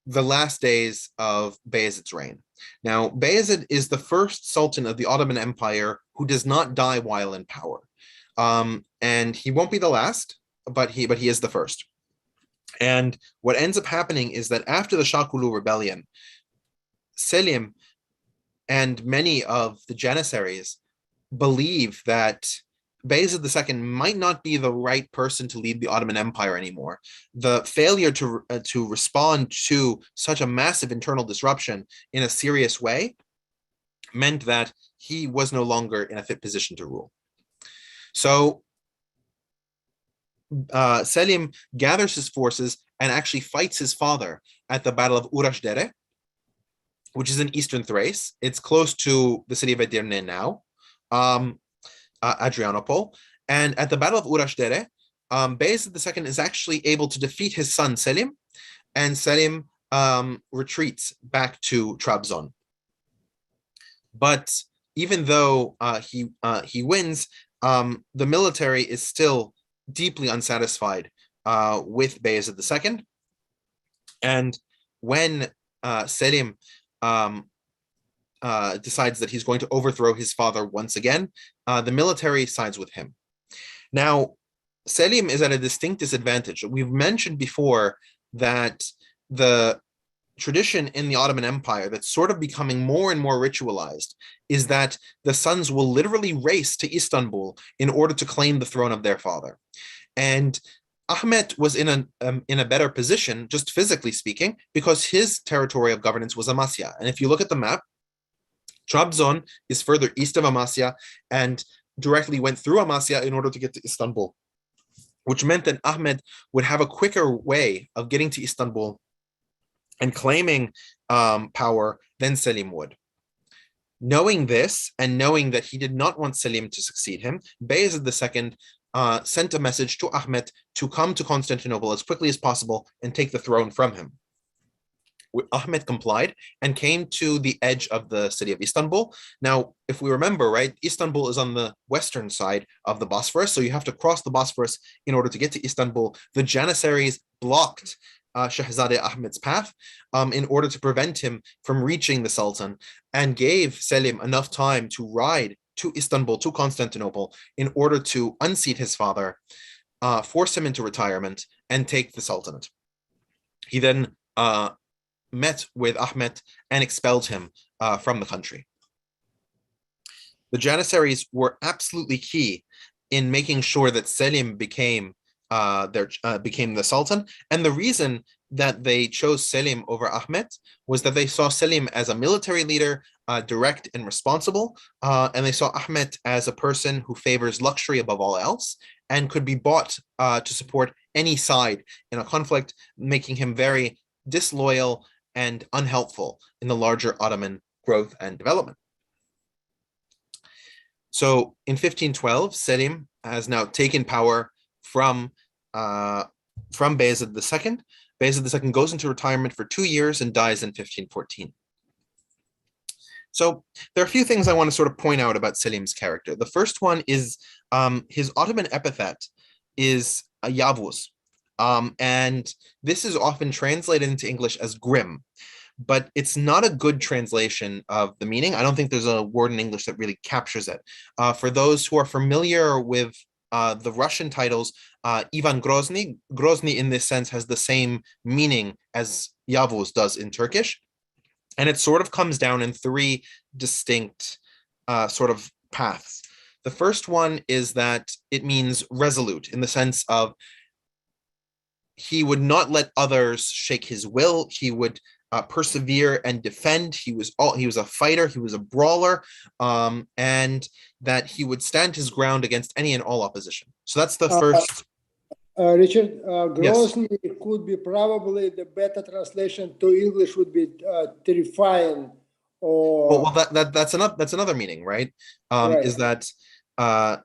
the last days of Bayezid's reign. Now, Bayezid is the first sultan of the Ottoman Empire who does not die while in power. And he won't be the last, but he is the first. And what ends up happening is that after the Shah Kulu rebellion, Selim and many of the Janissaries believe that Bayezid II might not be the right person to lead the Ottoman Empire anymore. The failure to respond to such a massive internal disruption in a serious way meant that he was no longer in a fit position to rule. So Selim gathers his forces and actually fights his father at the Battle of Urashdere, which is in eastern Thrace. It's close to the city of Edirne now, Adrianople. And at the Battle of Urashdere, Bayezid II is actually able to defeat his son Selim, and Selim retreats back to Trabzon. But even though he wins, the military is still deeply unsatisfied with Bayezid II. And when Selim decides that he's going to overthrow his father once again, the military sides with him. Now, Selim is at a distinct disadvantage. We've mentioned before that the tradition in the Ottoman Empire that's sort of becoming more and more ritualized is that the sons will literally race to Istanbul in order to claim the throne of their father. And Ahmed was in a better position, just physically speaking, because his territory of governance was Amasya. And if you look at the map, Trabzon is further east of Amasya and directly went through Amasya in order to get to Istanbul, which meant that Ahmed would have a quicker way of getting to Istanbul and claiming power than Selim would. Knowing this, and knowing that he did not want Selim to succeed him, Bayezid II sent a message to Ahmed to come to Constantinople as quickly as possible and take the throne from him. Ahmed complied and came to the edge of the city of Istanbul. Now, if we remember, right, Istanbul is on the western side of the Bosphorus, so you have to cross the Bosphorus in order to get to Istanbul. The Janissaries blocked Shahzadeh Ahmed's path in order to prevent him from reaching the Sultan, and gave Selim enough time to ride to Istanbul, to Constantinople, in order to unseat his father, force him into retirement, and take the Sultanate. He then met with Ahmed and expelled him from the country. The Janissaries were absolutely key in making sure that Selim became the Sultan. And the reason that they chose Selim over Ahmed was that they saw Selim as a military leader, direct and responsible, and they saw Ahmed as a person who favors luxury above all else and could be bought to support any side in a conflict, making him very disloyal and unhelpful in the larger Ottoman growth and development. So in 1512, Selim has now taken power from Bayezid II. Bayezid II goes into retirement for 2 years and dies in 1514. So there are a few things I want to sort of point out about Selim's character. The first one is his Ottoman epithet is Yavuz. And this is often translated into English as grim, but it's not a good translation of the meaning. I don't think there's a word in English that really captures it. For those who are familiar with the Russian titles, Ivan Grozny in this sense has the same meaning as Yavuz does in Turkish. And it sort of comes down in three distinct sort of paths. The first one is that it means resolute, in the sense of he would not let others shake his will. He would persevere and defend. He was a fighter. He was a brawler, and that he would stand his ground against any and all opposition. So that's the first. Richard, Grozny Yes. could be probably the better translation to English would be terrifying, or Well, that's another meaning, right? Right. Is that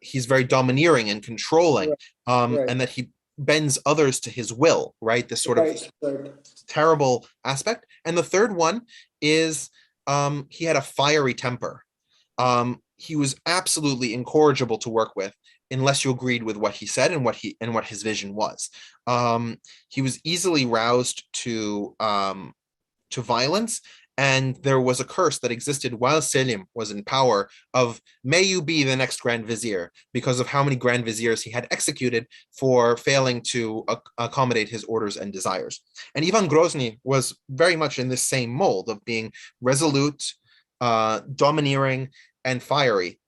he's very domineering and controlling, Right. and that he bends others to his will, right? This sort of right. terrible aspect. And the third one is he had a fiery temper. He was absolutely incorrigible to work with unless you agreed with what he said and what his vision was. He was easily roused to violence, And there was a curse that existed while Selim was in power of, may you be the next Grand Vizier, because of how many Grand Viziers he had executed for failing to accommodate his orders and desires. And Ivan Grozny was very much in this same mold of being resolute, domineering, and fiery.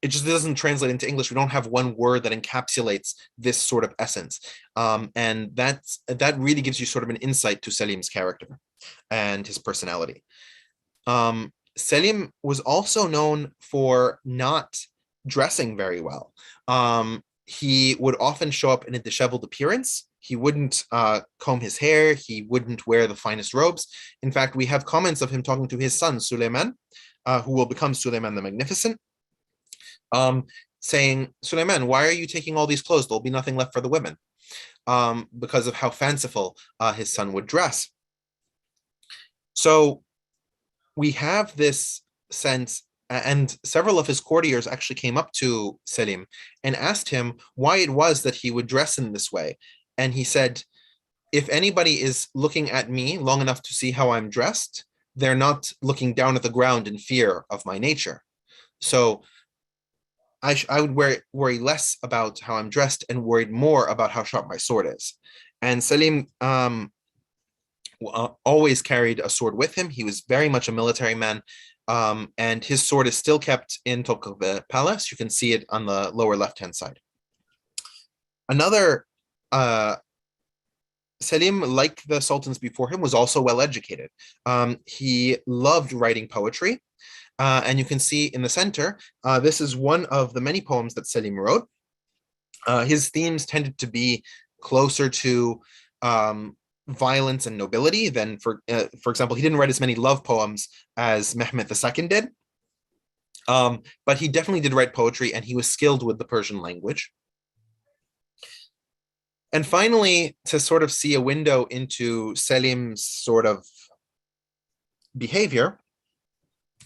It just doesn't translate into English. We don't have one word that encapsulates this sort of essence. And that really gives you sort of an insight to Selim's character and his personality. Selim was also known for not dressing very well. He would often show up in a disheveled appearance. He wouldn't comb his hair. He wouldn't wear the finest robes. In fact, we have comments of him talking to his son, Suleiman, who will become Suleiman the Magnificent, saying, Suleiman, why are you taking all these clothes? There'll be nothing left for the women, because of how fanciful his son would dress. So we have this sense, and several of his courtiers actually came up to Selim and asked him why it was that he would dress in this way. And he said, if anybody is looking at me long enough to see how I'm dressed, they're not looking down at the ground in fear of my nature. So I would worry less about how I'm dressed and worried more about how sharp my sword is. And Selim always carried a sword with him. He was very much a military man, and his sword is still kept in Topkapı Palace. You can see it on the lower left-hand side. Another, Selim, like the sultans before him, was also well-educated. He loved writing poetry. And you can see in the center, this is one of the many poems that Selim wrote. His themes tended to be closer to violence and nobility than, for example, he didn't write as many love poems as Mehmet II did. But he definitely did write poetry, and he was skilled with the Persian language. And finally, to sort of see a window into Selim's sort of behavior,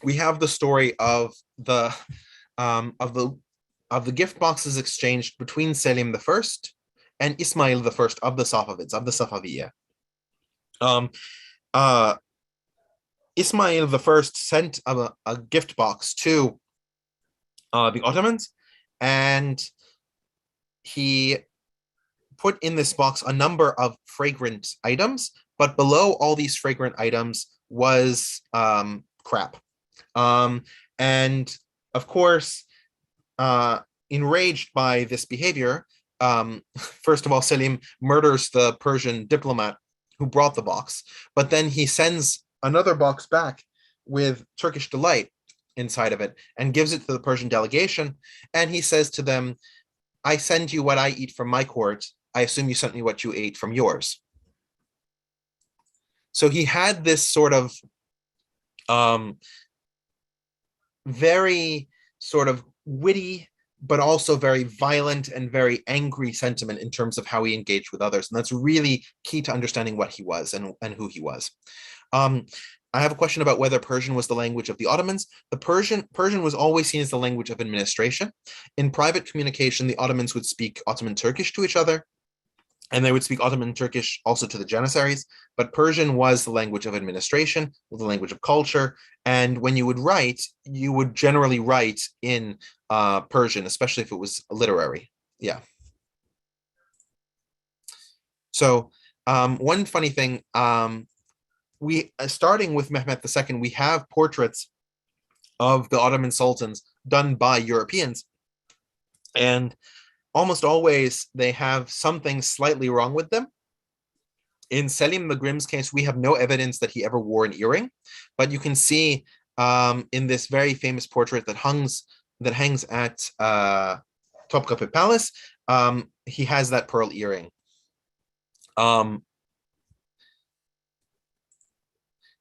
we have the story of the gift boxes exchanged between Selim I and Ismail I of the Safavids, of the Safaviya. Ismail I sent a gift box to the Ottomans, and he put in this box a number of fragrant items, but below all these fragrant items was crap. And of course, enraged by this behavior, first of all, Selim murders the Persian diplomat who brought the box, but then he sends another box back with Turkish delight inside of it and gives it to the Persian delegation. And he says to them, I send you what I eat from my court. I assume you sent me what you ate from yours. So he had this sort of very sort of witty, but also very violent and very angry sentiment in terms of how he engaged with others. And that's really key to understanding what he was and who he was. I have a question about whether Persian was the language of the Ottomans. The Persian was always seen as the language of administration. In private communication, the Ottomans would speak Ottoman Turkish to each other, and they would speak Ottoman Turkish also to the Janissaries, but Persian was the language of administration, the language of culture, and when you would write, you would generally write in Persian, especially if it was literary. Yeah. So one funny thing, starting with Mehmet II, we have portraits of the Ottoman sultans done by Europeans, and almost always they have something slightly wrong with them. In Selim the Grim's case, we have no evidence that he ever wore an earring, but you can see in this very famous portrait that hangs at Topkapı Palace, he has that pearl earring. And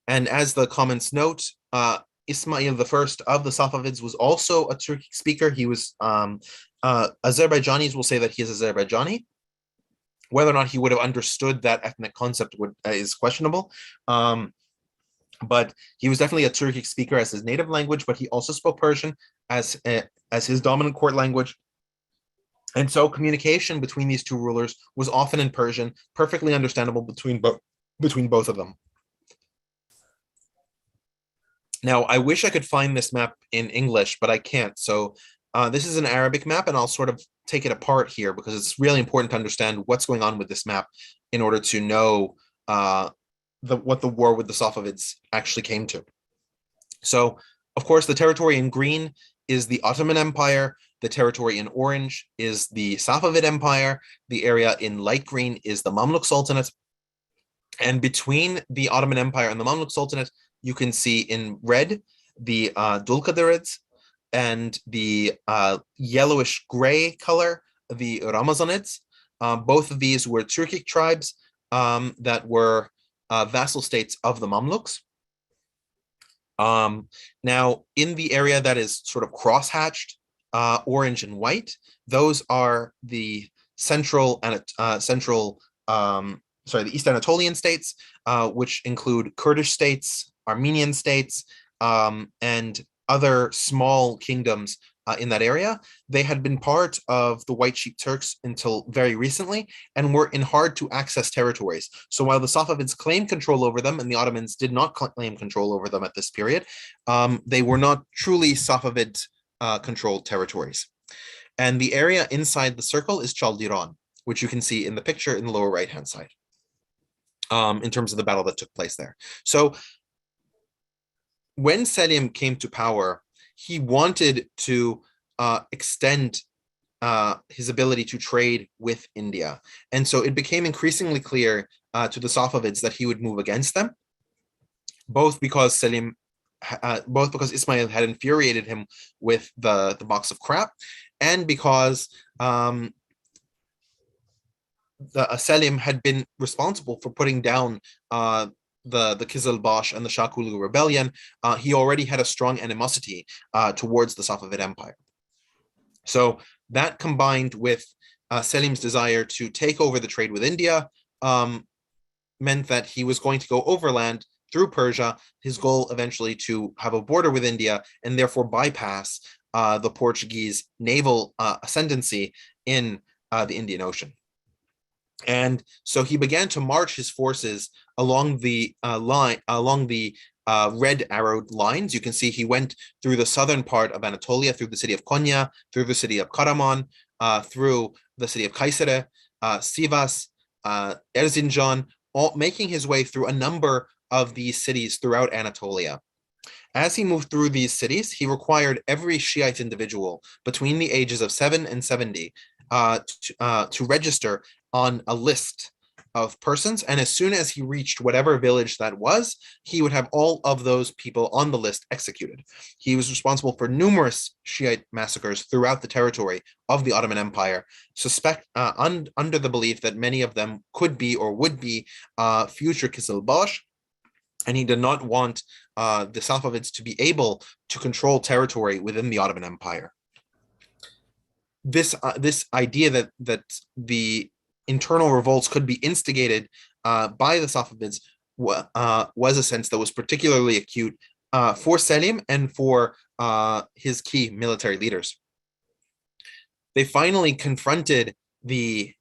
as the comments note, Ismail I of the Safavids was also a Turkic speaker. He was Azerbaijanis will say that he is Azerbaijani. Whether or not he would have understood that ethnic concept is questionable. But he was definitely a Turkic speaker as his native language, but he also spoke Persian as his dominant court language. And so communication between these two rulers was often in Persian, perfectly understandable between both of them. Now, I wish I could find this map in English, but I can't. So this is an Arabic map, and I'll sort of take it apart here because it's really important to understand what's going on with this map in order to know what the war with the Safavids actually came to. So, of course, the territory in green is the Ottoman Empire. The territory in orange is the Safavid Empire. The area in light green is the Mamluk Sultanate. And between the Ottoman Empire and the Mamluk Sultanate, you can see in red the Dulkadirids, and the yellowish gray color, the Ramazanids. Both of these were Turkic tribes that were vassal states of the Mamluks. Now, in the area that is sort of cross-hatched, orange and white, those are the the East Anatolian states, which include Kurdish states, Armenian states, and other small kingdoms in that area. They had been part of the White Sheep Turks until very recently and were in hard to access territories. So while the Safavids claimed control over them and the Ottomans did not claim control over them at this period, they were not truly Safavid controlled territories. And the area inside the circle is Chaldiran, which you can see in the picture in the lower right-hand side, in terms of the battle that took place there. So when Selim came to power, he wanted to extend his ability to trade with India. And so it became increasingly clear to the Safavids that he would move against them, both because Ismail had infuriated him with the box of crap, and because Selim had been responsible for putting down the Kizilbash and the Shakulu rebellion. He already had a strong animosity towards the Safavid Empire. So that, combined with Selim's desire to take over the trade with India, meant that he was going to go overland through Persia, his goal eventually to have a border with India and therefore bypass the Portuguese naval ascendancy in the Indian Ocean. And so he began to march his forces along the red arrowed lines. You can see he went through the southern part of Anatolia, through the city of Konya, through the city of Karaman, through the city of Kayseri, Sivas, Erzincan, making his way through a number of these cities throughout Anatolia. As he moved through these cities, he required every Shiite individual between the ages of 7 and 70 to register on a list of persons, and as soon as he reached whatever village that was, he would have all of those people on the list executed. He was responsible for numerous Shiite massacres throughout the territory of the Ottoman Empire, under the belief that many of them could be or would be future Kizilbash, and he did not want the Safavids to be able to control territory within the Ottoman Empire. This idea that the internal revolts could be instigated by the Safavids was a sense that was particularly acute for Selim and for his key military leaders. They finally confronted the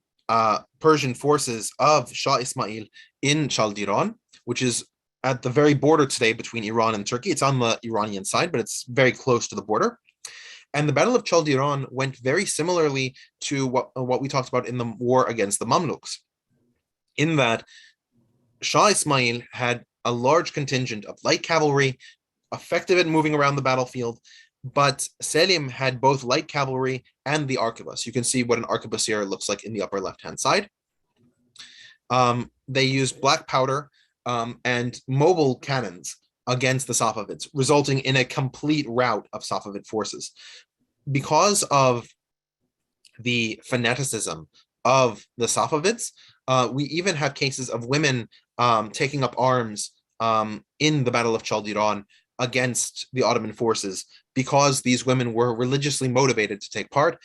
Persian forces of Shah Ismail in Chaldiran, which is at the very border today between Iran and Turkey. It's on the Iranian side, but it's very close to the border. And the Battle of Chaldiran went very similarly to what we talked about in the war against the Mamluks, in that Shah Ismail had a large contingent of light cavalry, effective at moving around the battlefield, but Selim had both light cavalry and the arquebus. You can see what an arquebusier looks like in the upper left-hand side. They used black powder and mobile cannons against the Safavids, resulting in a complete rout of Safavid forces. Because of the fanaticism of the Safavids, we even have cases of women taking up arms in the Battle of Chaldiran against the Ottoman forces, because these women were religiously motivated to take part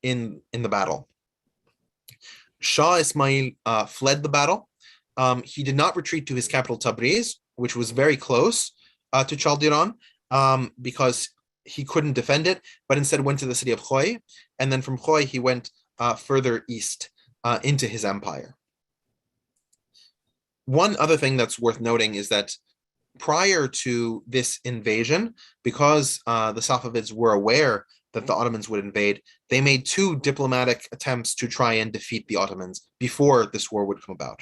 in the battle. Shah Ismail fled the battle. He did not retreat to his capital Tabriz, which was very close to Chaldiran, because he couldn't defend it, but instead went to the city of Khoy, and then from Khoy he went further east into his empire. One other thing that's worth noting is that prior to this invasion, because the Safavids were aware that the Ottomans would invade, they made two diplomatic attempts to try and defeat the Ottomans before this war would come about.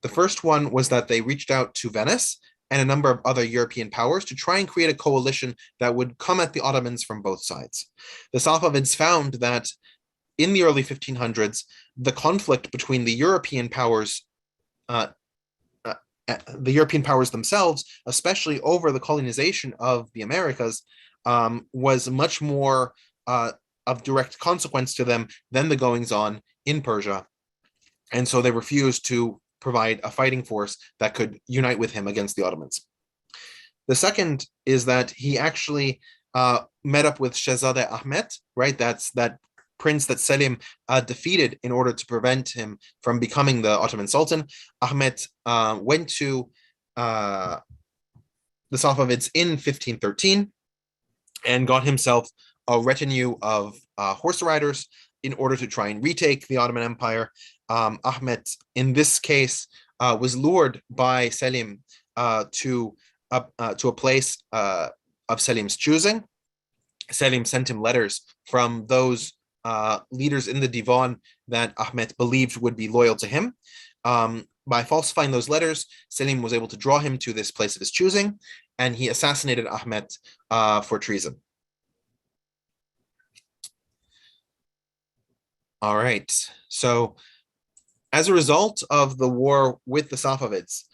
The first one was that they reached out to Venice and a number of other European powers to try and create a coalition that would come at the Ottomans from both sides. The Safavids found that in the early 1500s, the conflict between the European powers themselves, especially over the colonization of the Americas, was much more of direct consequence to them than the goings-on in Persia. And so they refused to provide a fighting force that could unite with him against the Ottomans. The second is that he actually met up with Shahzadeh Ahmet, right? That's that prince that Selim defeated in order to prevent him from becoming the Ottoman Sultan. Ahmet went to the Safavids in 1513 and got himself a retinue of horse riders in order to try and retake the Ottoman Empire. Ahmet, in this case, was lured by Selim to a place of Selim's choosing. Selim sent him letters from those leaders in the Divan that Ahmet believed would be loyal to him. By falsifying those letters, Selim was able to draw him to this place of his choosing, and he assassinated Ahmet for treason. All right, so as a result of the war with the Safavids,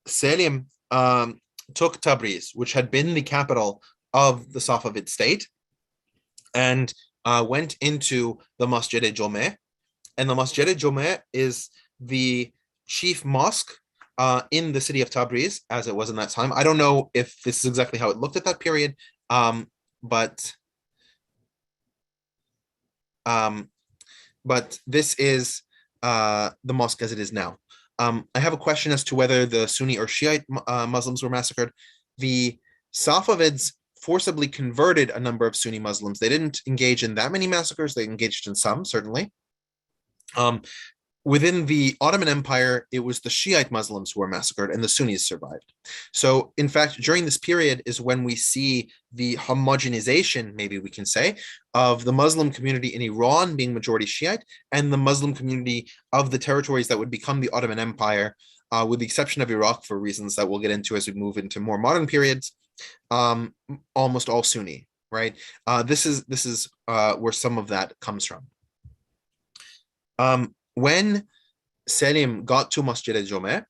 Selim took Tabriz, which had been the capital of the Safavid state, and went into the Masjid-e-Jomeh. And the Masjid-e-Jomeh is the chief mosque in the city of Tabriz, as it was in that time. I don't know if this is exactly how it looked at that period, but this is the mosque as it is now. I have a question as to whether the Sunni or Shiite Muslims were massacred. The Safavids forcibly converted a number of Sunni Muslims. They didn't engage in that many massacres. They engaged in some, certainly. Within the Ottoman Empire, it was the Shiite Muslims who were massacred and the Sunnis survived. So, in fact, during this period is when we see the homogenization, maybe we can say, of the Muslim community in Iran being majority Shiite and the Muslim community of the territories that would become the Ottoman Empire, with the exception of Iraq for reasons that we'll get into as we move into more modern periods, almost all Sunni, right? This is where some of that comes from. When Selim got to Masjid-e-Jomeh,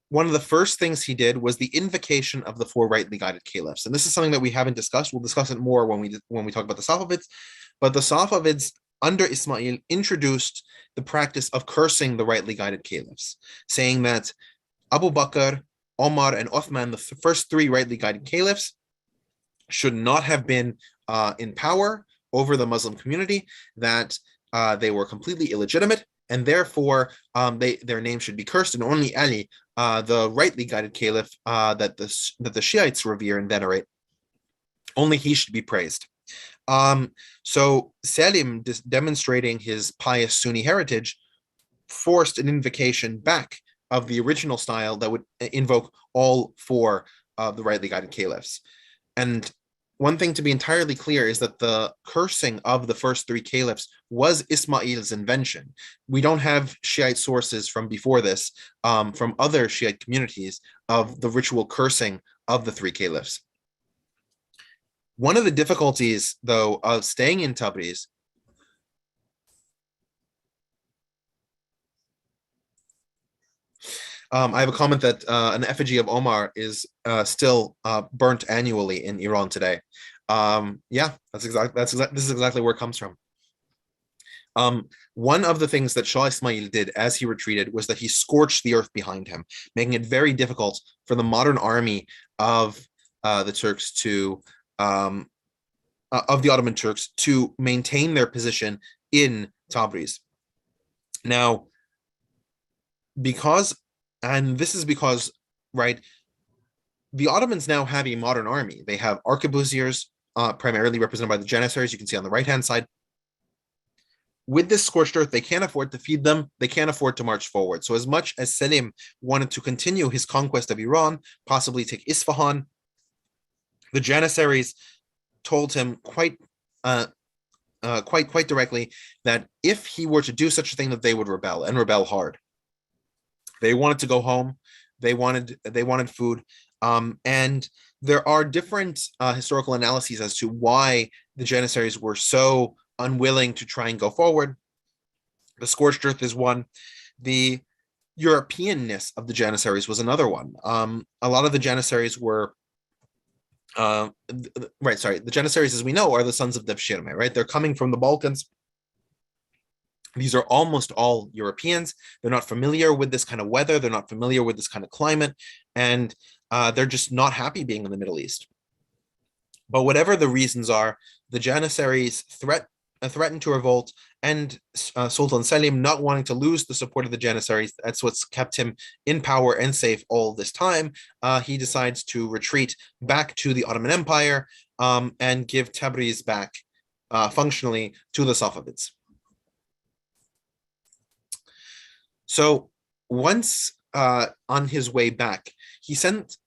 one of the first things he did was the invocation of the four rightly guided caliphs. And this is something that we haven't discussed. We'll discuss it more when we talk about the Safavids. But the Safavids under Ismail introduced the practice of cursing the rightly guided caliphs, saying that Abu Bakr, Omar, and Uthman, the first three rightly guided caliphs, should not have been in power over the Muslim community, that they were completely illegitimate, and therefore their name should be cursed, and only Ali, the rightly guided caliph that the Shiites revere and venerate, only he should be praised. So Selim, demonstrating his pious Sunni heritage, forced an invocation back of the original style that would invoke all four of the rightly guided caliphs. And one thing to be entirely clear is that the cursing of the first three caliphs was Ismail's invention. We don't have Shiite sources from before this, from other Shiite communities, of the ritual cursing of the three caliphs. One of the difficulties, though, of staying in Tabriz I have a comment that an effigy of Omar is still burnt annually in Iran today. Yeah, this is exactly where it comes from. One of the things that Shah Ismail did as he retreated was that he scorched the earth behind him, making it very difficult for the modern army of the Turks to of the Ottoman Turks to maintain their position in Tabriz. Now, this is because, right, the Ottomans now have a modern army. They have arquebusiers, primarily represented by the Janissaries, you can see on the right-hand side. with this scorched earth, they can't afford to feed them. They can't afford to march forward. So as much as Selim wanted to continue his conquest of Iran, possibly take Isfahan, the Janissaries told him quite directly that if he were to do such a thing, that they would rebel, and rebel hard. They wanted to go home. They wanted food. And there are different historical analyses as to why the Janissaries were so unwilling to try and go forward. The scorched earth is one. The Europeanness of the Janissaries was another one. A lot of the Janissaries were the Janissaries, as we know, are the sons of Devshirme, right? They're coming from the Balkans. These are almost all Europeans. They're not familiar with this kind of weather. They're not familiar with this kind of climate. And they're just not happy being in the Middle East. But whatever the reasons are, the Janissaries threatened to revolt, and Sultan Selim, not wanting to lose the support of the Janissaries, that's what's kept him in power and safe all this time. He decides to retreat back to the Ottoman Empire and give Tabriz back functionally to the Safavids. So once on his way back, he sent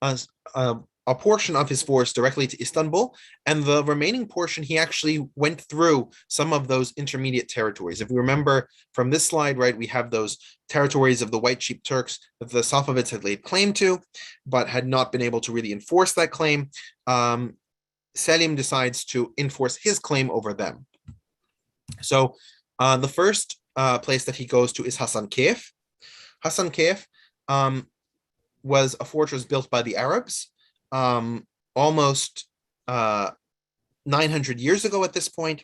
a portion of his force directly to Istanbul, and the remaining portion, he actually went through some of those intermediate territories. If we remember from this slide, right, we have those territories of the White Sheep Turks that the Safavids had laid claim to, but had not been able to really enforce that claim. Selim decides to enforce his claim over them. So the first place that he goes to is Hasan Kef. Hasan Kef was a fortress built by the Arabs almost 900 years ago at this point.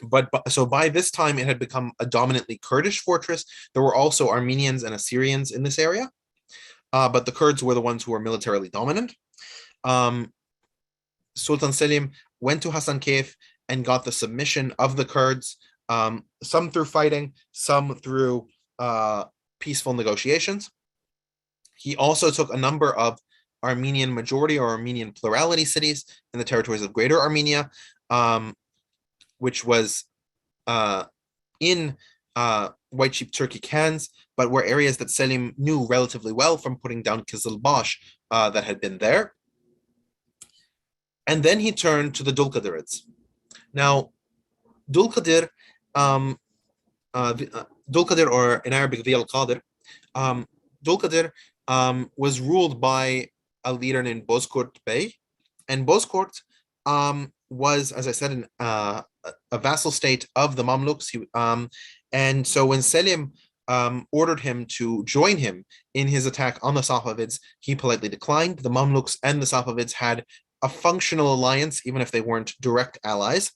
But so by this time, it had become a dominantly Kurdish fortress. There were also Armenians and Assyrians in this area, but the Kurds were the ones who were militarily dominant. Sultan Selim went to Hasan Kef and got the submission of the Kurds, some through fighting, some through peaceful negotiations. He also took a number of Armenian majority or Armenian plurality cities in the territories of Greater Armenia, which was in White Sheep Turkic hands, but were areas that Selim knew relatively well from putting down Kizilbash that had been there. And then he turned to the Dulkadirids. Now, Dulkadir, Dulkadir, or in Arabic, the Al-Qadir, Dulkadir was ruled by a leader named Bozkurt Bey, and Bozkurt was, as I said, a vassal state of the Mamluks. And so when Selim ordered him to join him in his attack on the Safavids, he politely declined. The Mamluks and the Safavids had a functional alliance, even if they weren't direct allies.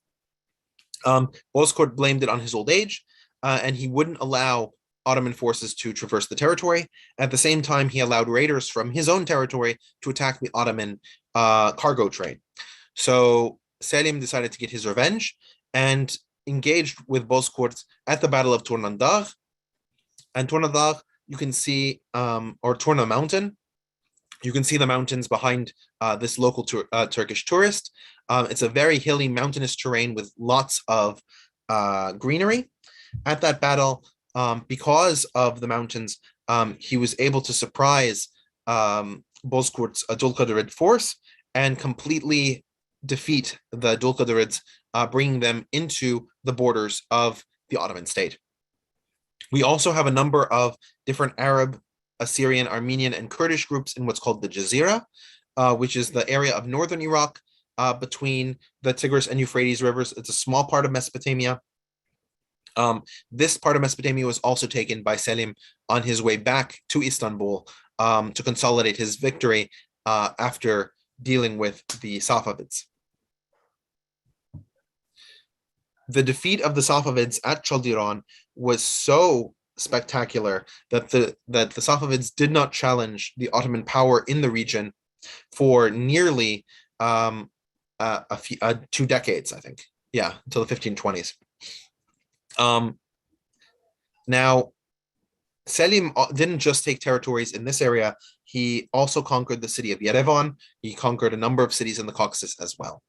Bozkurt blamed it on his old age, and he wouldn't allow Ottoman forces to traverse the territory. At the same time, he allowed raiders from his own territory to attack the Ottoman cargo train. So Selim decided to get his revenge and engaged with Bozkurt at the Battle of Tournandagh. And Tournandagh, you can see, or Tourna Mountain, you can see the mountains behind this local Turkish tourist. It's a very hilly, mountainous terrain with lots of greenery. At that battle, because of the mountains, he was able to surprise Bozkurt's Dulkadirid force and completely defeat the Dulkadirids, bringing them into the borders of the Ottoman state. We also have a number of different Arab, Assyrian, Armenian, and Kurdish groups in what's called the Jazeera, which is the area of northern Iraq between the Tigris and Euphrates rivers. It's a small part of Mesopotamia. This part of Mesopotamia was also taken by Selim on his way back to Istanbul to consolidate his victory after dealing with the Safavids. The defeat of the Safavids at Chaldiran was so spectacular that the Safavids did not challenge the Ottoman power in the region for nearly 2 decades, I think. Yeah, until the 1520s. Now, Selim didn't just take territories in this area. He also conquered the city of Yerevan. He conquered a number of cities in the Caucasus as well.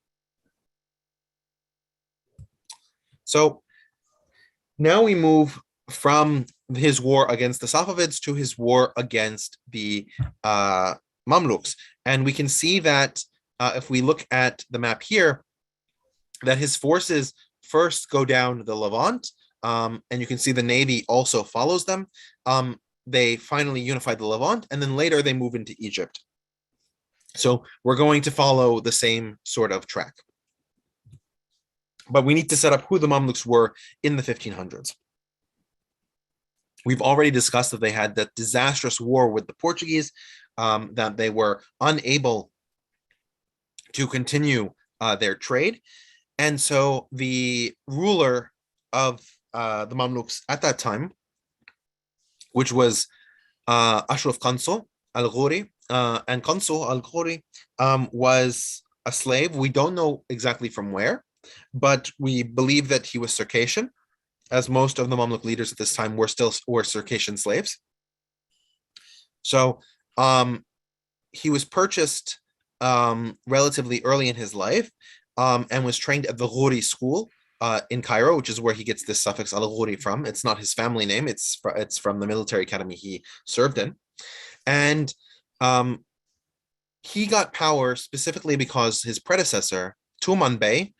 So Now we move from his war against the Safavids to his war against the Mamluks. And we can see that if we look at the map here, that his forces first go down the Levant, and you can see the navy also follows them. They finally unify the Levant, and then later they move into Egypt. So we're going to follow the same sort of track. But we need to set up who the Mamluks were in the 1500s. We've already discussed that they had that disastrous war with the Portuguese, that they were unable to continue their trade. And so the ruler of the Mamluks at that time, which was Ashraf Kanso al-Ghori, and Kanso al-Ghori was a slave. We don't know exactly from where, but we believe that he was Circassian, as most of the Mamluk leaders at this time were Circassian slaves. So he was purchased relatively early in his life, and was trained at the Ghori school in Cairo, which is where he gets this suffix al-Ghori from. It's not his family name. It's from the military academy he served in. And he got power specifically because his predecessor, Tuman Bey,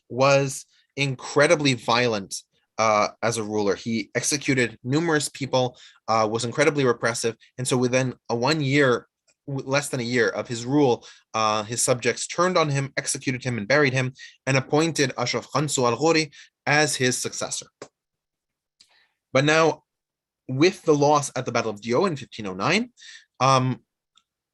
was incredibly violent as a ruler. He executed numerous people, was incredibly repressive. And so within less than a year of his rule, his subjects turned on him, executed him, and buried him, and appointed Ashraf Kanso al-Ghori as his successor. But now, with the loss at the Battle of Dio in 1509,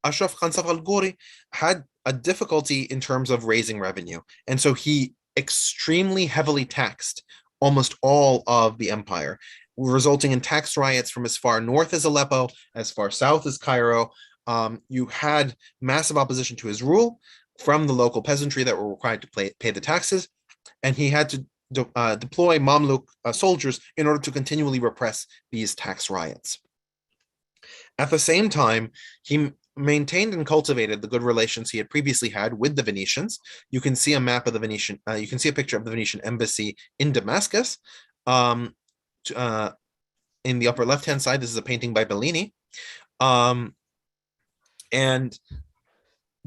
Ashraf Kanso al-Ghori had a difficulty in terms of raising revenue. And so he extremely heavily taxed almost all of the empire, resulting in tax riots from as far north as Aleppo, as far south as Cairo. You had massive opposition to his rule from the local peasantry that were required to pay the taxes, and he had to deploy Mamluk soldiers in order to continually repress these tax riots. At the same time, he maintained and cultivated the good relations he had previously had with the Venetians. You can see a map of the Venetian, you can see a picture of the Venetian embassy in Damascus. In the upper left-hand side, this is a painting by Bellini. And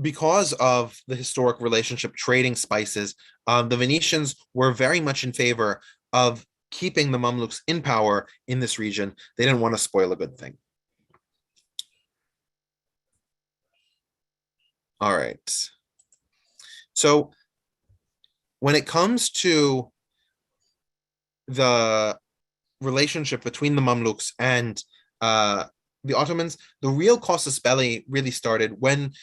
because of the historic relationship trading spices, the Venetians were very much in favor of keeping the Mamluks in power in this region. They didn't want to spoil a good thing. All right. So when it comes to the relationship between the Mamluks and the Ottomans, the real casus belli really started when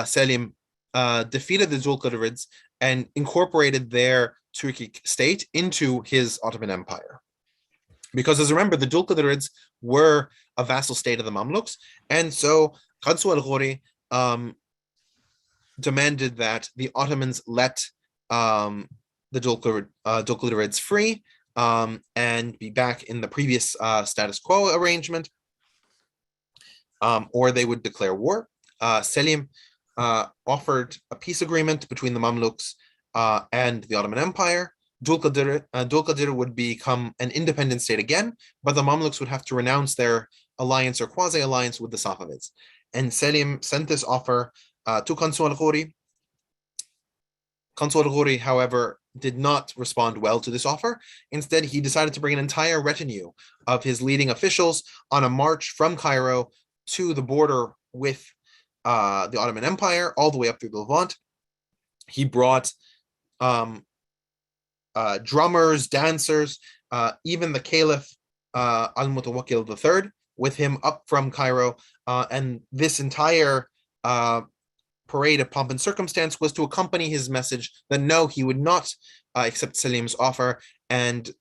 Selim defeated the Zulqadarids and incorporated their Turkic state into his Ottoman Empire. Because as remember, the Zulqadarids were a vassal state of the Mamluks, and so Kansu al-Ghori demanded that the Ottomans let the Zulqadarids free and be back in the previous status quo arrangement, or they would declare war. Selim offered a peace agreement between the Mamluks and the Ottoman Empire. Dulqadir would become an independent state again, but the Mamluks would have to renounce their alliance or quasi-alliance with the Safavids. And Selim sent this offer to Kansu al-Ghori. Kansu al-Ghori, however, did not respond well to this offer. Instead, he decided to bring an entire retinue of his leading officials on a march from Cairo to the border with the Ottoman Empire, all the way up through the Levant. He brought drummers, dancers, even the Caliph al-Mutawakkil III with him up from Cairo. And this entire parade of pomp and circumstance was to accompany his message that no, he would not accept Selim's offer, and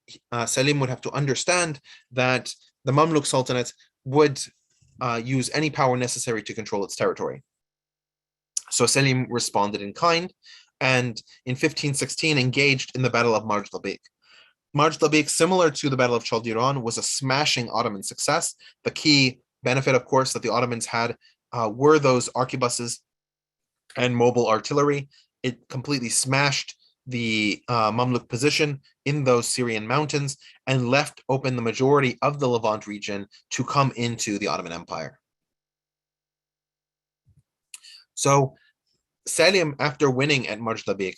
Selim would have to understand that the Mamluk Sultanate would use any power necessary to control its territory. So Selim responded in kind, and in 1516 engaged in the Battle of Marj Labik. Marj Labik, similar to the Battle of Chaldiran, was a smashing Ottoman success. The key benefit, of course, that the Ottomans had were those arquebuses and mobile artillery. It completely smashed the Mamluk position in those Syrian mountains and left open the majority of the Levant region to come into the Ottoman Empire. So Selim, after winning at Majdabik,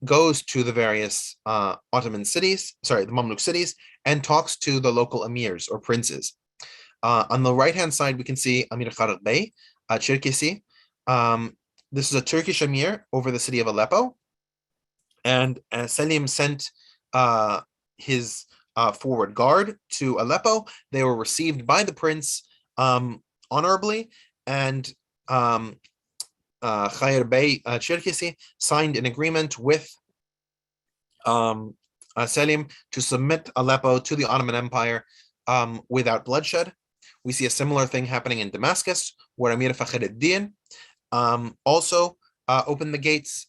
goes to the various Ottoman cities, the Mamluk cities, and talks to the local emirs or princes. On the right-hand side, we can see Amir Khalid Bey, Cherkesi. This is a Turkish emir over the city of Aleppo. And Selim sent his forward guard to Aleppo. They were received by the prince honorably, and Khair Bey Cherkesi signed an agreement with Selim to submit Aleppo to the Ottoman Empire without bloodshed. We see a similar thing happening in Damascus, where Amir Fakhreddin also opened the gates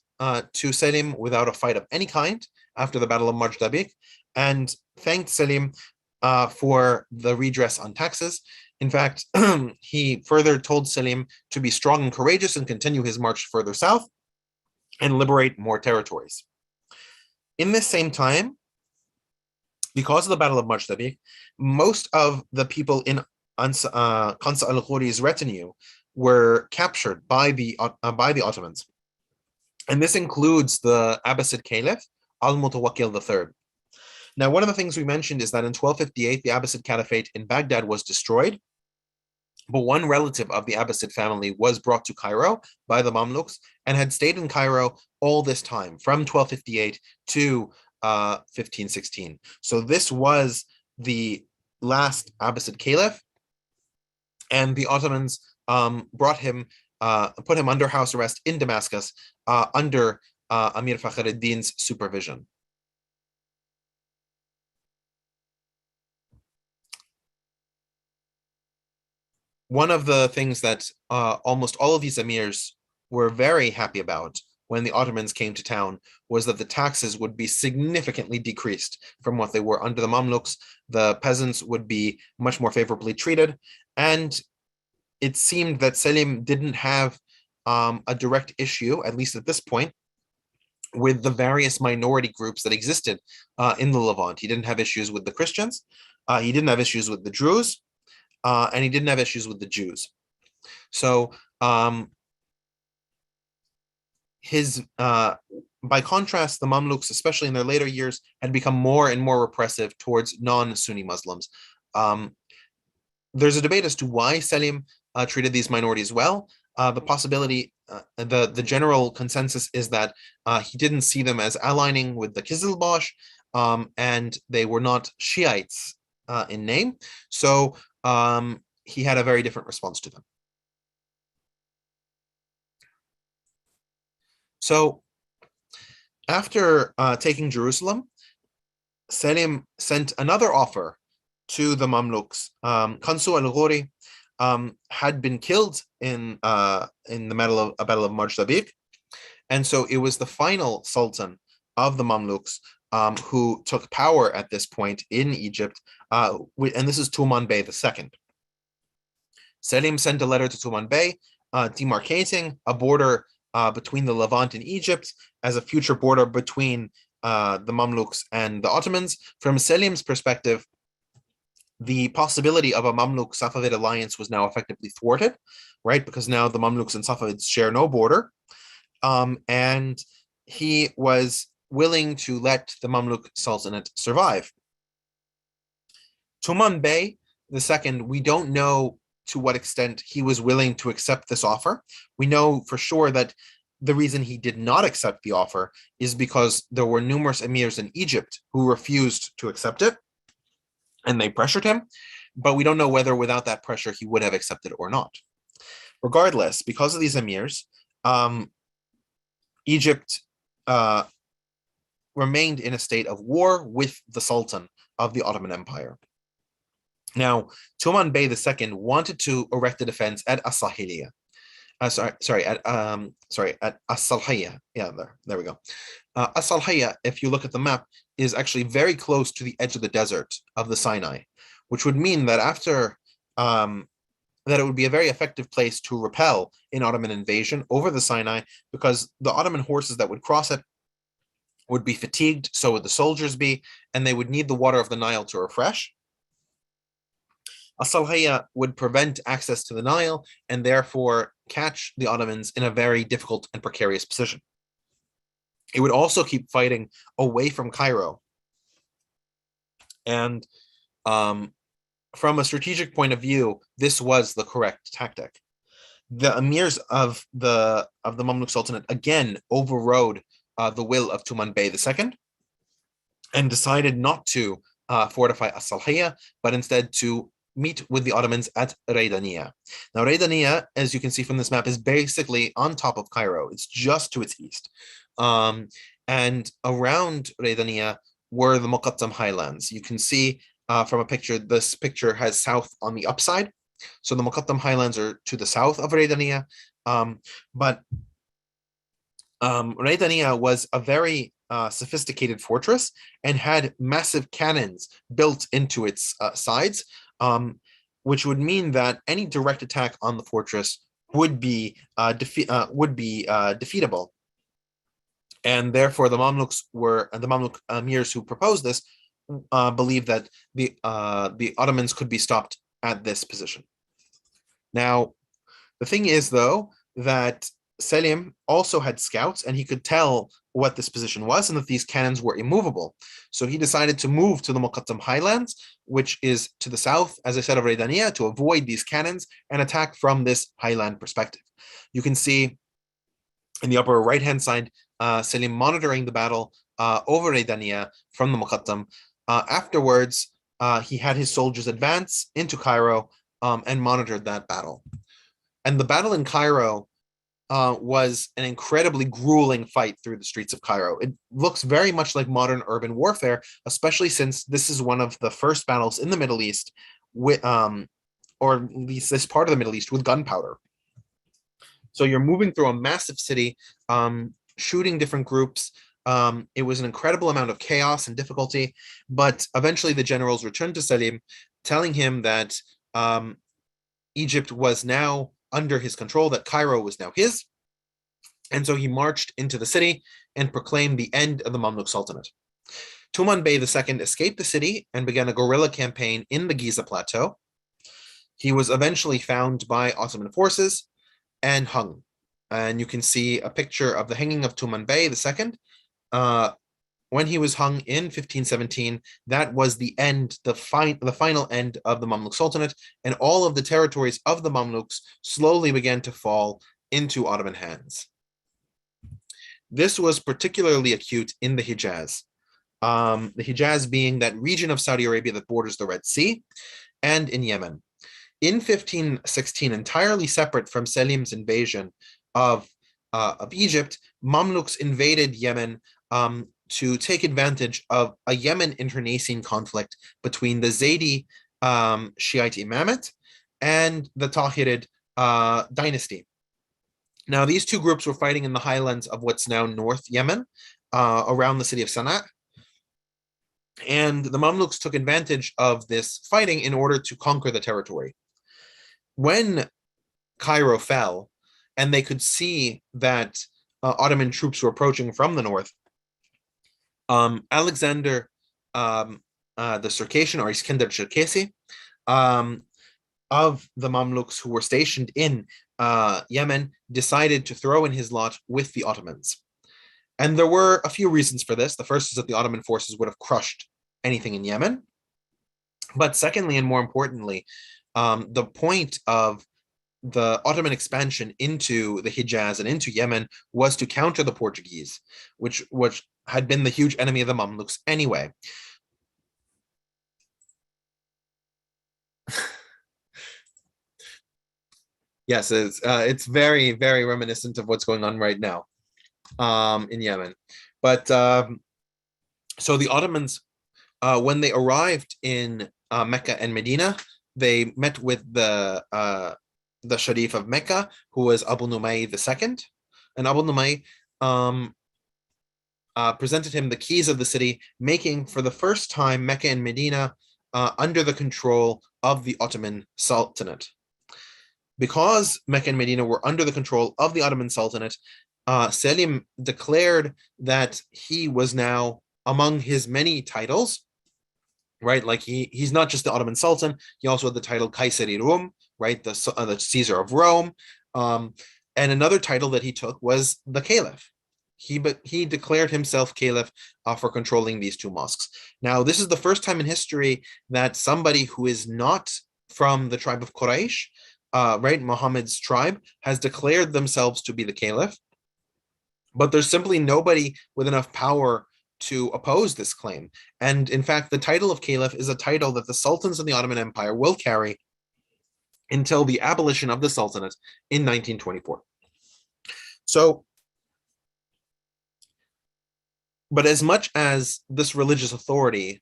to Selim without a fight of any kind after the Battle of Majdabik, and thanked Selim for the redress on taxes. In fact, he further told Selim to be strong and courageous and continue his march further south and liberate more territories. In this same time, because of the Battle of Majdabik, most of the people in Kansa al-Ghuri's retinue were captured by the Ottomans. And this includes the Abbasid Caliph, Al-Mutawakkil III. Now, one of the things we mentioned is that in 1258, the Abbasid Caliphate in Baghdad was destroyed, but one relative of the Abbasid family was brought to Cairo by the Mamluks and had stayed in Cairo all this time, from 1258 to 1516. So this was the last Abbasid Caliph, and the Ottomans put him under house arrest in Damascus under Amir Fakhreddin's supervision. One of the things that almost all of these emirs were very happy about when the Ottomans came to town was that the taxes would be significantly decreased from what they were under the Mamluks. The peasants would be much more favorably treated, and it seemed that Selim didn't have a direct issue, at least at this point, with the various minority groups that existed in the Levant. He didn't have issues with the Christians, he didn't have issues with the Druze, and he didn't have issues with the Jews. So by contrast, the Mamluks, especially in their later years, had become more and more repressive towards non-Sunni Muslims. There's a debate as to why Selim treated these minorities well. The possibility, the general consensus is that he didn't see them as aligning with the Kizilbash, and they were not Shiites in name. So he had a very different response to them. So after taking Jerusalem, Selim sent another offer to the Mamluks. Kansu al-Ghuri had been killed in the Battle of Majdabik, and so it was the final sultan of the Mamluks who took power at this point in Egypt, and this is Tuman Bey II. Selim sent a letter to Tuman Bey demarcating a border between the Levant and Egypt as a future border between the Mamluks and the Ottomans. From Selim's perspective, the possibility of a Mamluk-Safavid alliance was now effectively thwarted, right? Because now the Mamluks and Safavids share no border. And he was willing to let the Mamluk Sultanate survive. Tuman Bey II, we don't know to what extent he was willing to accept this offer. We know for sure that the reason he did not accept the offer is because there were numerous emirs in Egypt who refused to accept it, and they pressured him, but we don't know whether without that pressure he would have accepted or not. Regardless, because of these emirs, Egypt remained in a state of war with the Sultan of the Ottoman Empire. Now, Tuman Bey II wanted to erect a defense at As-Sahiliya. At As-Salhiyya. Yeah, there we go. As-Salhiyya, if you look at the map, is actually very close to the edge of the desert of the Sinai, which would mean that after that it would be a very effective place to repel an Ottoman invasion over the Sinai, because the Ottoman horses that would cross it would be fatigued, so would the soldiers be, and they would need the water of the Nile to refresh. As-Salahiyya would prevent access to the Nile and therefore catch the Ottomans in a very difficult and precarious position. It would also keep fighting away from Cairo. And from a strategic point of view, this was the correct tactic. The emirs of the Mamluk Sultanate again overrode the will of Tuman Bey II and decided not to fortify As-Salahiyya, but instead to meet with the Ottomans at Raydaniya. Now, Raydaniya, as you can see from this map, is basically on top of Cairo. It's just to its east. And around Raydaniya were the Muqattam highlands. You can see from a picture, this picture has south on the upside. So the Muqattam highlands are to the south of Raydaniya. But Raydaniya was a very sophisticated fortress and had massive cannons built into its sides, which would mean that any direct attack on the fortress would be defeatable. And therefore, the Mamluks the Mamluk emirs who proposed this believed that the Ottomans could be stopped at this position. Now, the thing is, though, that Selim also had scouts, and he could tell what this position was and that these cannons were immovable. So he decided to move to the Muqattam highlands, which is to the south, as I said, of Raydaniya, to avoid these cannons and attack from this highland perspective. You can see in the upper right-hand side, Selim monitoring the battle over Raydaniya from the Muqattam. Afterwards, he had his soldiers advance into Cairo and monitored that battle. And the battle in Cairo was an incredibly grueling fight through the streets of Cairo. It looks very much like modern urban warfare, especially since this is one of the first battles in the Middle East, with, or at least this part of the Middle East, with gunpowder. So you're moving through a massive city, shooting different groups. It was an incredible amount of chaos and difficulty, but eventually the generals returned to Selim, telling him that Egypt was now under his control, that Cairo was now his. And so he marched into the city and proclaimed the end of the Mamluk Sultanate. Tuman Bey II escaped the city and began a guerrilla campaign in the Giza Plateau. He was eventually found by Ottoman forces and hung. And you can see a picture of the hanging of Tuman Bey II. When he was hung in 1517, that was the end, the final end of the Mamluk Sultanate, and all of the territories of the Mamluks slowly began to fall into Ottoman hands. This was particularly acute in the Hijaz. The Hijaz being that region of Saudi Arabia that borders the Red Sea, and in Yemen. In 1516, entirely separate from Selim's invasion of Egypt, Mamluks invaded Yemen to take advantage of a Yemen internecine conflict between the Zaydi Shiite Imamate and the Tahirid dynasty. Now, these two groups were fighting in the highlands of what's now North Yemen, around the city of Sana'a. And the Mamluks took advantage of this fighting in order to conquer the territory. When Cairo fell, and they could see that Ottoman troops were approaching from the north, Alexander the Circassian, or Iskandar Cherkesi, of the Mamluks who were stationed in Yemen, decided to throw in his lot with the Ottomans. And there were a few reasons for this. The first is that the Ottoman forces would have crushed anything in Yemen. But secondly, and more importantly, the point of the Ottoman expansion into the Hijaz and into Yemen was to counter the Portuguese, which had been the huge enemy of the Mamluks anyway. Yes, it's very, very reminiscent of what's going on right now in Yemen. But so the Ottomans, when they arrived in Mecca and Medina, they met with the Sharif of Mecca, who was Abu Numay II. And Abu Numay presented him the keys of the city, making for the first time Mecca and Medina under the control of the Ottoman Sultanate. Because Mecca and Medina were under the control of the Ottoman Sultanate, Selim declared that he was now among his many titles, right? Like he's not just the Ottoman Sultan, he also had the title Kayseri Rum, right? The Caesar of Rome. And another title that he took was the Caliph. He declared himself Caliph for controlling these two mosques. Now, this is the first time in history that somebody who is not from the tribe of Quraysh, right, Muhammad's tribe, has declared themselves to be the Caliph. But there's simply nobody with enough power to oppose this claim. And in fact, the title of Caliph is a title that the sultans of the Ottoman Empire will carry until the abolition of the Sultanate in 1924. So, but as much as this religious authority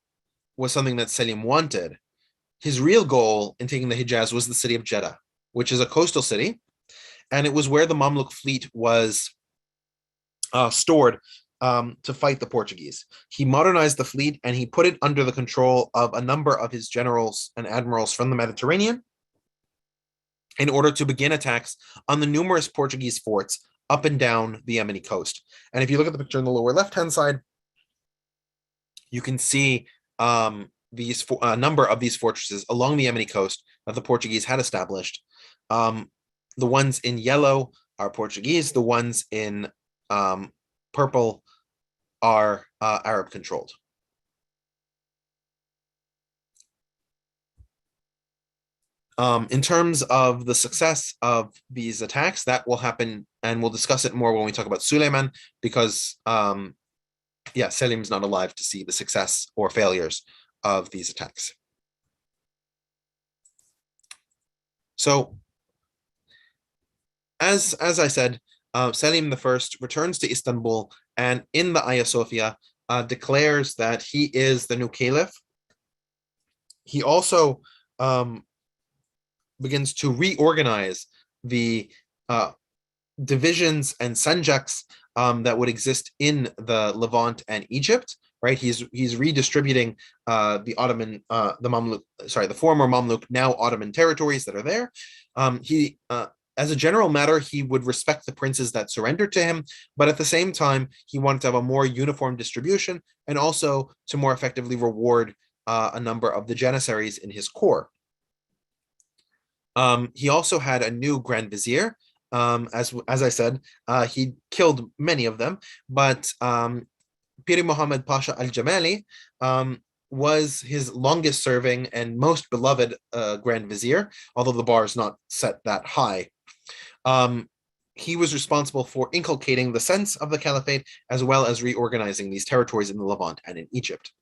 was something that Selim wanted, his real goal in taking the Hijaz was the city of Jeddah, which is a coastal city, and it was where the Mamluk fleet was stored to fight the Portuguese. He modernized the fleet and he put it under the control of a number of his generals and admirals from the Mediterranean in order to begin attacks on the numerous Portuguese forts up and down the Yemeni coast. And if you look at the picture on the lower left-hand side, you can see these a number of these fortresses along the Yemeni coast that the Portuguese had established. The ones in yellow are Portuguese. The ones in purple are Arab-controlled. In terms of the success of these attacks, that will happen, and we'll discuss it more when we talk about Suleiman, because, Selim's not alive to see the success or failures of these attacks. So, as I said, Selim I returns to Istanbul and in the Hagia Sophia declares that he is the new caliph. He also begins to reorganize the divisions and sanjaks that would exist in the Levant and Egypt. Right, he's redistributing the former Mamluk, now Ottoman territories that are there. As a general matter, he would respect the princes that surrendered to him, but at the same time, he wanted to have a more uniform distribution and also to more effectively reward a number of the janissaries in his corps. He also had a new Grand Vizier. As I said, he killed many of them, but Piri Muhammad Pasha al-Jamali was his longest serving and most beloved Grand Vizier, although the bar is not set that high. He was responsible for inculcating the sense of the caliphate as well as reorganizing these territories in the Levant and in Egypt.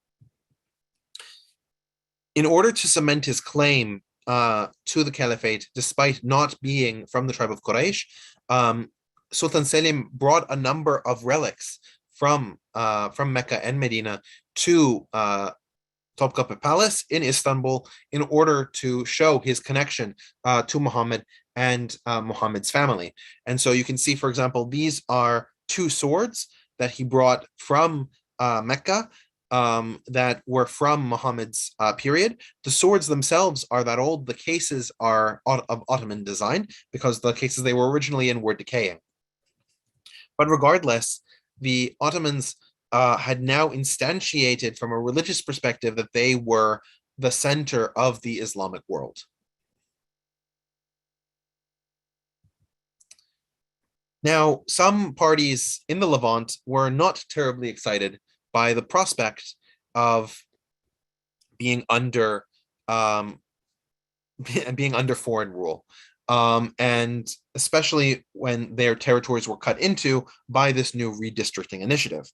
In order to cement his claim to the caliphate, despite not being from the tribe of Quraysh, Sultan Selim brought a number of relics from Mecca and Medina to Topkapi Palace in Istanbul in order to show his connection to Muhammad and Muhammad's family. And so you can see, for example, these are two swords that he brought from Mecca that were from Muhammad's period. The swords themselves are that old. The cases are of Ottoman design because the cases they were originally in were decaying. But regardless, the Ottomans had now instantiated from a religious perspective that they were the center of the Islamic world. Now, some parties in the Levant were not terribly excited by the prospect of being under foreign rule, and especially when their territories were cut into by this new redistricting initiative.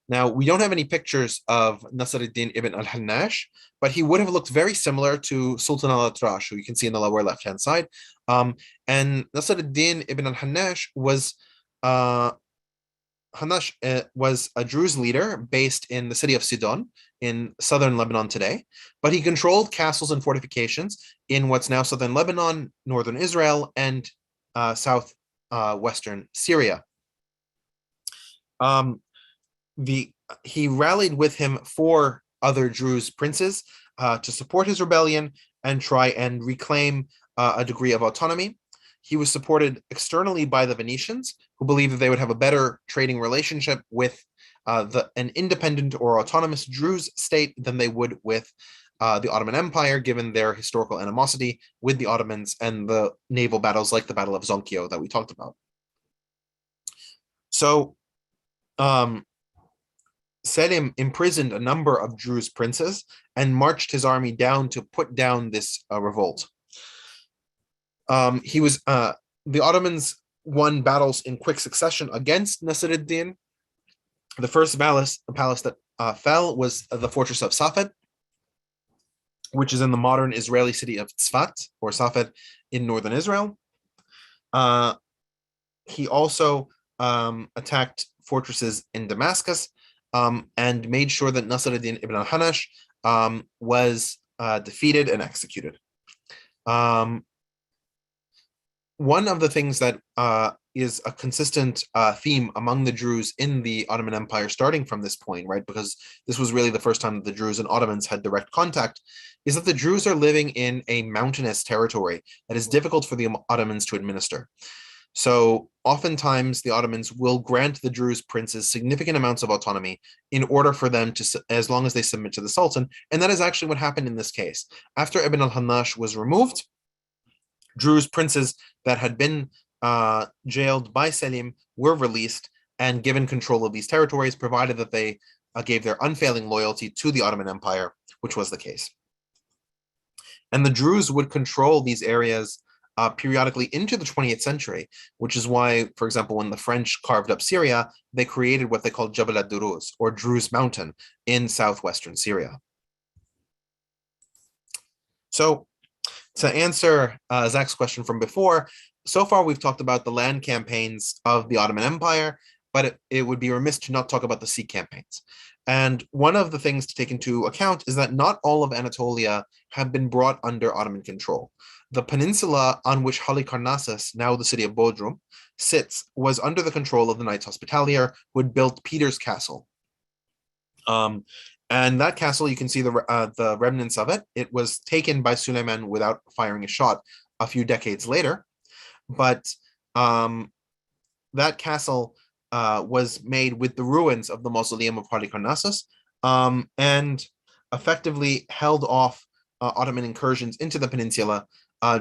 Now, we don't have any pictures of Nasruddin ibn al-Hannash, but he would have looked very similar to Sultan al-Atrash, who you can see in the lower left-hand side. And Nasruddin ibn al-Hannash was a Druze leader based in the city of Sidon in southern Lebanon today, but he controlled castles and fortifications in what's now southern Lebanon, northern Israel, and southwestern Syria. He rallied with him 4 other Druze princes to support his rebellion and try and reclaim a degree of autonomy. he was supported externally by the Venetians, who believed that they would have a better trading relationship with an independent or autonomous Druze state than they would with the Ottoman Empire, given their historical animosity with the Ottomans and the naval battles like the Battle of Zonkio that we talked about. So Selim imprisoned a number of Druze princes and marched his army down to put down this revolt. The Ottomans won battles in quick succession against Nasruddin. The first palace that fell was the fortress of Safed, which is in the modern Israeli city of Tzfat, or Safed, in northern Israel. He also attacked fortresses in Damascus and made sure that Nasruddin ibn al-Hanash was defeated and executed. One of the things that is a consistent theme among the Druze in the Ottoman Empire starting from this point, right, because this was really the first time that the Druze and Ottomans had direct contact, is that the Druze are living in a mountainous territory that is difficult for the Ottomans to administer. So oftentimes the Ottomans will grant the Druze princes significant amounts of autonomy in order for them to, as long as they submit to the Sultan. And that is actually what happened in this case. After Ibn al-Hanash was removed, Druze princes that had been jailed by Selim were released and given control of these territories, provided that they gave their unfailing loyalty to the Ottoman Empire, which was the case. And the Druze would control these areas periodically into the 20th century, which is why, for example, when the French carved up Syria, they created what they called Jabal ad-Duruz, or Druze Mountain, in southwestern Syria. So, to answer Zach's question from before, so far we've talked about the land campaigns of the Ottoman Empire, but it would be remiss to not talk about the sea campaigns. And one of the things to take into account is that not all of Anatolia have been brought under Ottoman control. The peninsula on which Halikarnassus, now the city of Bodrum, sits was under the control of the Knights Hospitalier, who had built Peter's Castle. And that castle, you can see the remnants of it. It was taken by Suleiman without firing a shot a few decades later. But that castle was made with the ruins of the mausoleum of Halikarnassus and effectively held off Ottoman incursions into the peninsula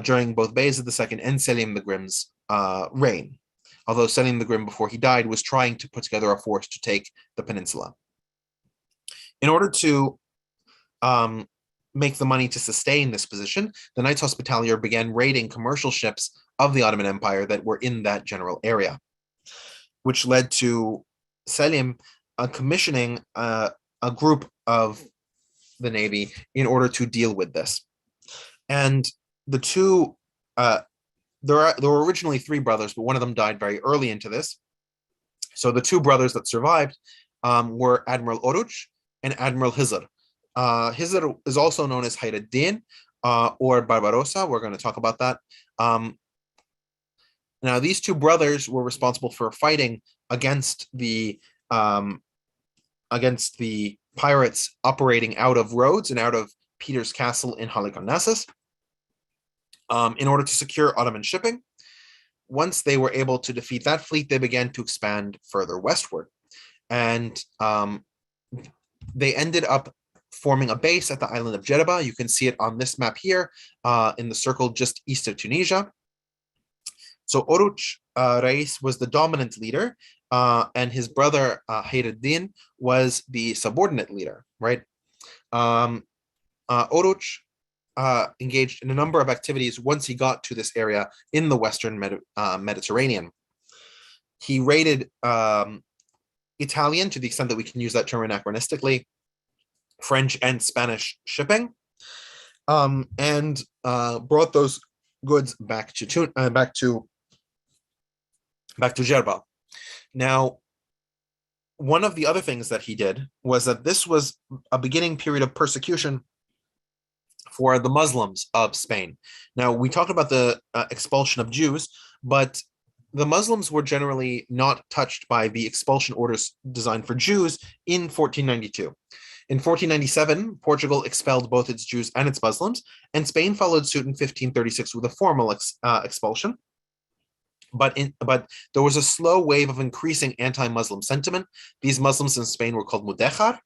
during both Bayezid II and Selim the Grim's reign. Although Selim the Grim, before he died, was trying to put together a force to take the peninsula. In order to make the money to sustain this position, the Knights Hospitalier began raiding commercial ships of the Ottoman Empire that were in that general area, which led to Selim commissioning a group of the Navy in order to deal with this. And the two, there were originally three brothers, but one of them died very early into this. So the two brothers that survived were Admiral Oruç and Admiral Hizr. Hizr is also known as Hayr ad-Din or Barbarossa. We're going to talk about that. Now, these two brothers were responsible for fighting against the pirates operating out of Rhodes and out of Peter's Castle in Halikarnassus in order to secure Ottoman shipping. Once they were able to defeat that fleet, they began to expand further westward. And they ended up forming a base at the island of Jerba. You can see it on this map here in the circle just east of Tunisia. So Oruç Reis was the dominant leader, and his brother Hayr ad-Din was the subordinate leader, right? Oruç engaged in a number of activities once he got to this area in the Western Mediterranean. He raided Italian, to the extent that we can use that term anachronistically, French and Spanish shipping, and brought those goods back to Jerba. Now, one of the other things that he did was that this was a beginning period of persecution for the Muslims of Spain. Now, we talked about the expulsion of Jews, but the Muslims were generally not touched by the expulsion orders designed for Jews in 1492. In 1497, Portugal expelled both its Jews and its Muslims, and Spain followed suit in 1536 with a formal expulsion. But there was a slow wave of increasing anti-Muslim sentiment. These Muslims in Spain were called Mudechar,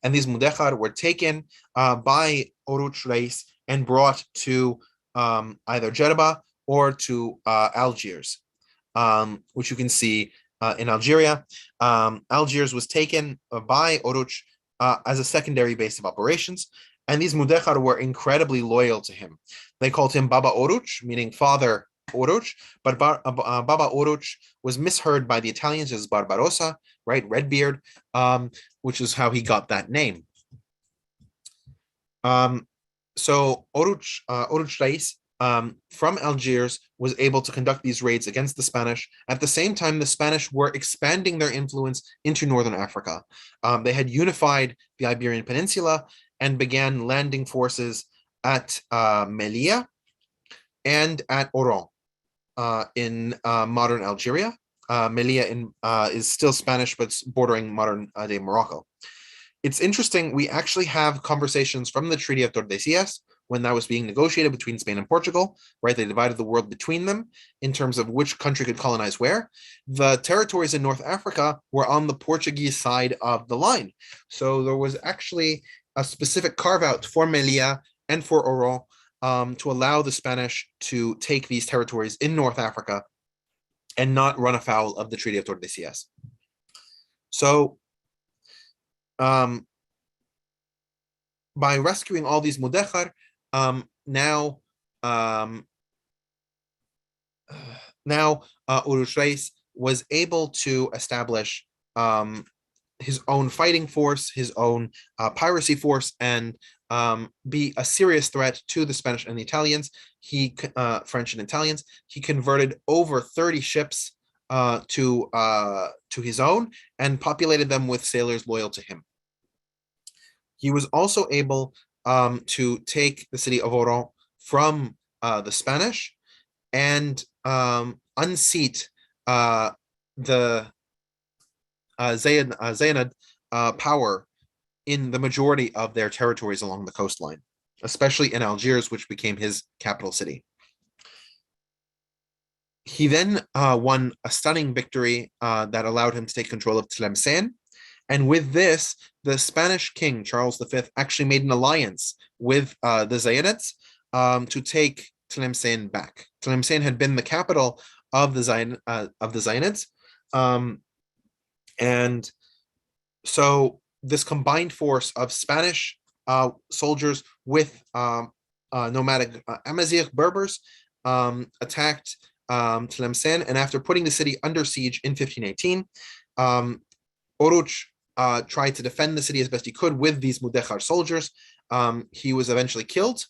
and these Mudechar were taken by Oruç Reis and brought to either Jeddah or to Algiers, which you can see in Algeria. Algiers was taken by Oruç as a secondary base of operations, and these Mudechar were incredibly loyal to him. They called him Baba Oruç, meaning Father Oruç, but Baba Oruç was misheard by the Italians as Barbarosa, right, Redbeard, which is how he got that name. So Oruç Reis from Algiers was able to conduct these raids against the Spanish. At the same time, the Spanish were expanding their influence into northern Africa. They had unified the Iberian Peninsula and began landing forces at Melilla and at Oran in modern Algeria. Melilla is still Spanish, but it's bordering modern day Morocco. It's interesting, we actually have conversations from the Treaty of Tordesillas when that was being negotiated between Spain and Portugal, right? They divided the world between them in terms of which country could colonize where. The territories in North Africa were on the Portuguese side of the line. So there was actually a specific carve out for Melilla and for Oran to allow the Spanish to take these territories in North Africa and not run afoul of the Treaty of Tordesillas. So by rescuing all these Mudechar, now Oruç Reis was able to establish his own fighting force, his own piracy force, and be a serious threat to the Spanish and the Italians. French and Italians. He converted over 30 ships to his own and populated them with sailors loyal to him. He was also able to take the city of Oran from the Spanish and unseat the Zaynid power in the majority of their territories along the coastline, especially in Algiers, which became his capital city. He then won a stunning victory that allowed him to take control of Tlemcen. And with this, the Spanish king, Charles V, actually made an alliance with the Zaynids to take Tlemcen back. Tlemcen had been the capital of the Zaynids. And so this combined force of Spanish soldiers with nomadic Amazigh Berbers attacked Tlemcen. And after putting the city under siege in 1518, Oruç tried to defend the city as best he could with these Mudechar soldiers. He was eventually killed,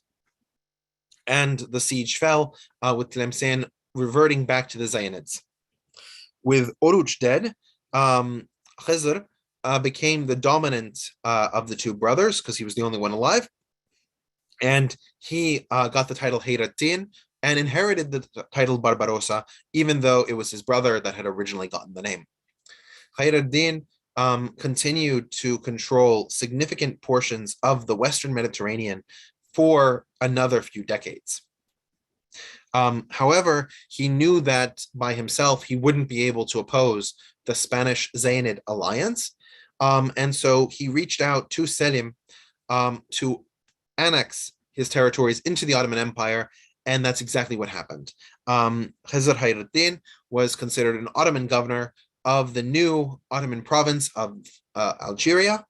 and the siege fell, with Tlemcen reverting back to the Zaynids. With Oruç dead, Khizr became the dominant of the two brothers because he was the only one alive, and he got the title Hayrettin and inherited the title Barbarossa, even though it was his brother that had originally gotten the name. Hayrettin continued to control significant portions of the Western Mediterranean for another few decades. However, he knew that by himself, he wouldn't be able to oppose the Spanish-Zaynid alliance. And so he reached out to Selim to annex his territories into the Ottoman Empire, and that's exactly what happened. Khizr Hayrettin was considered an Ottoman governor of the new Ottoman province of Algeria.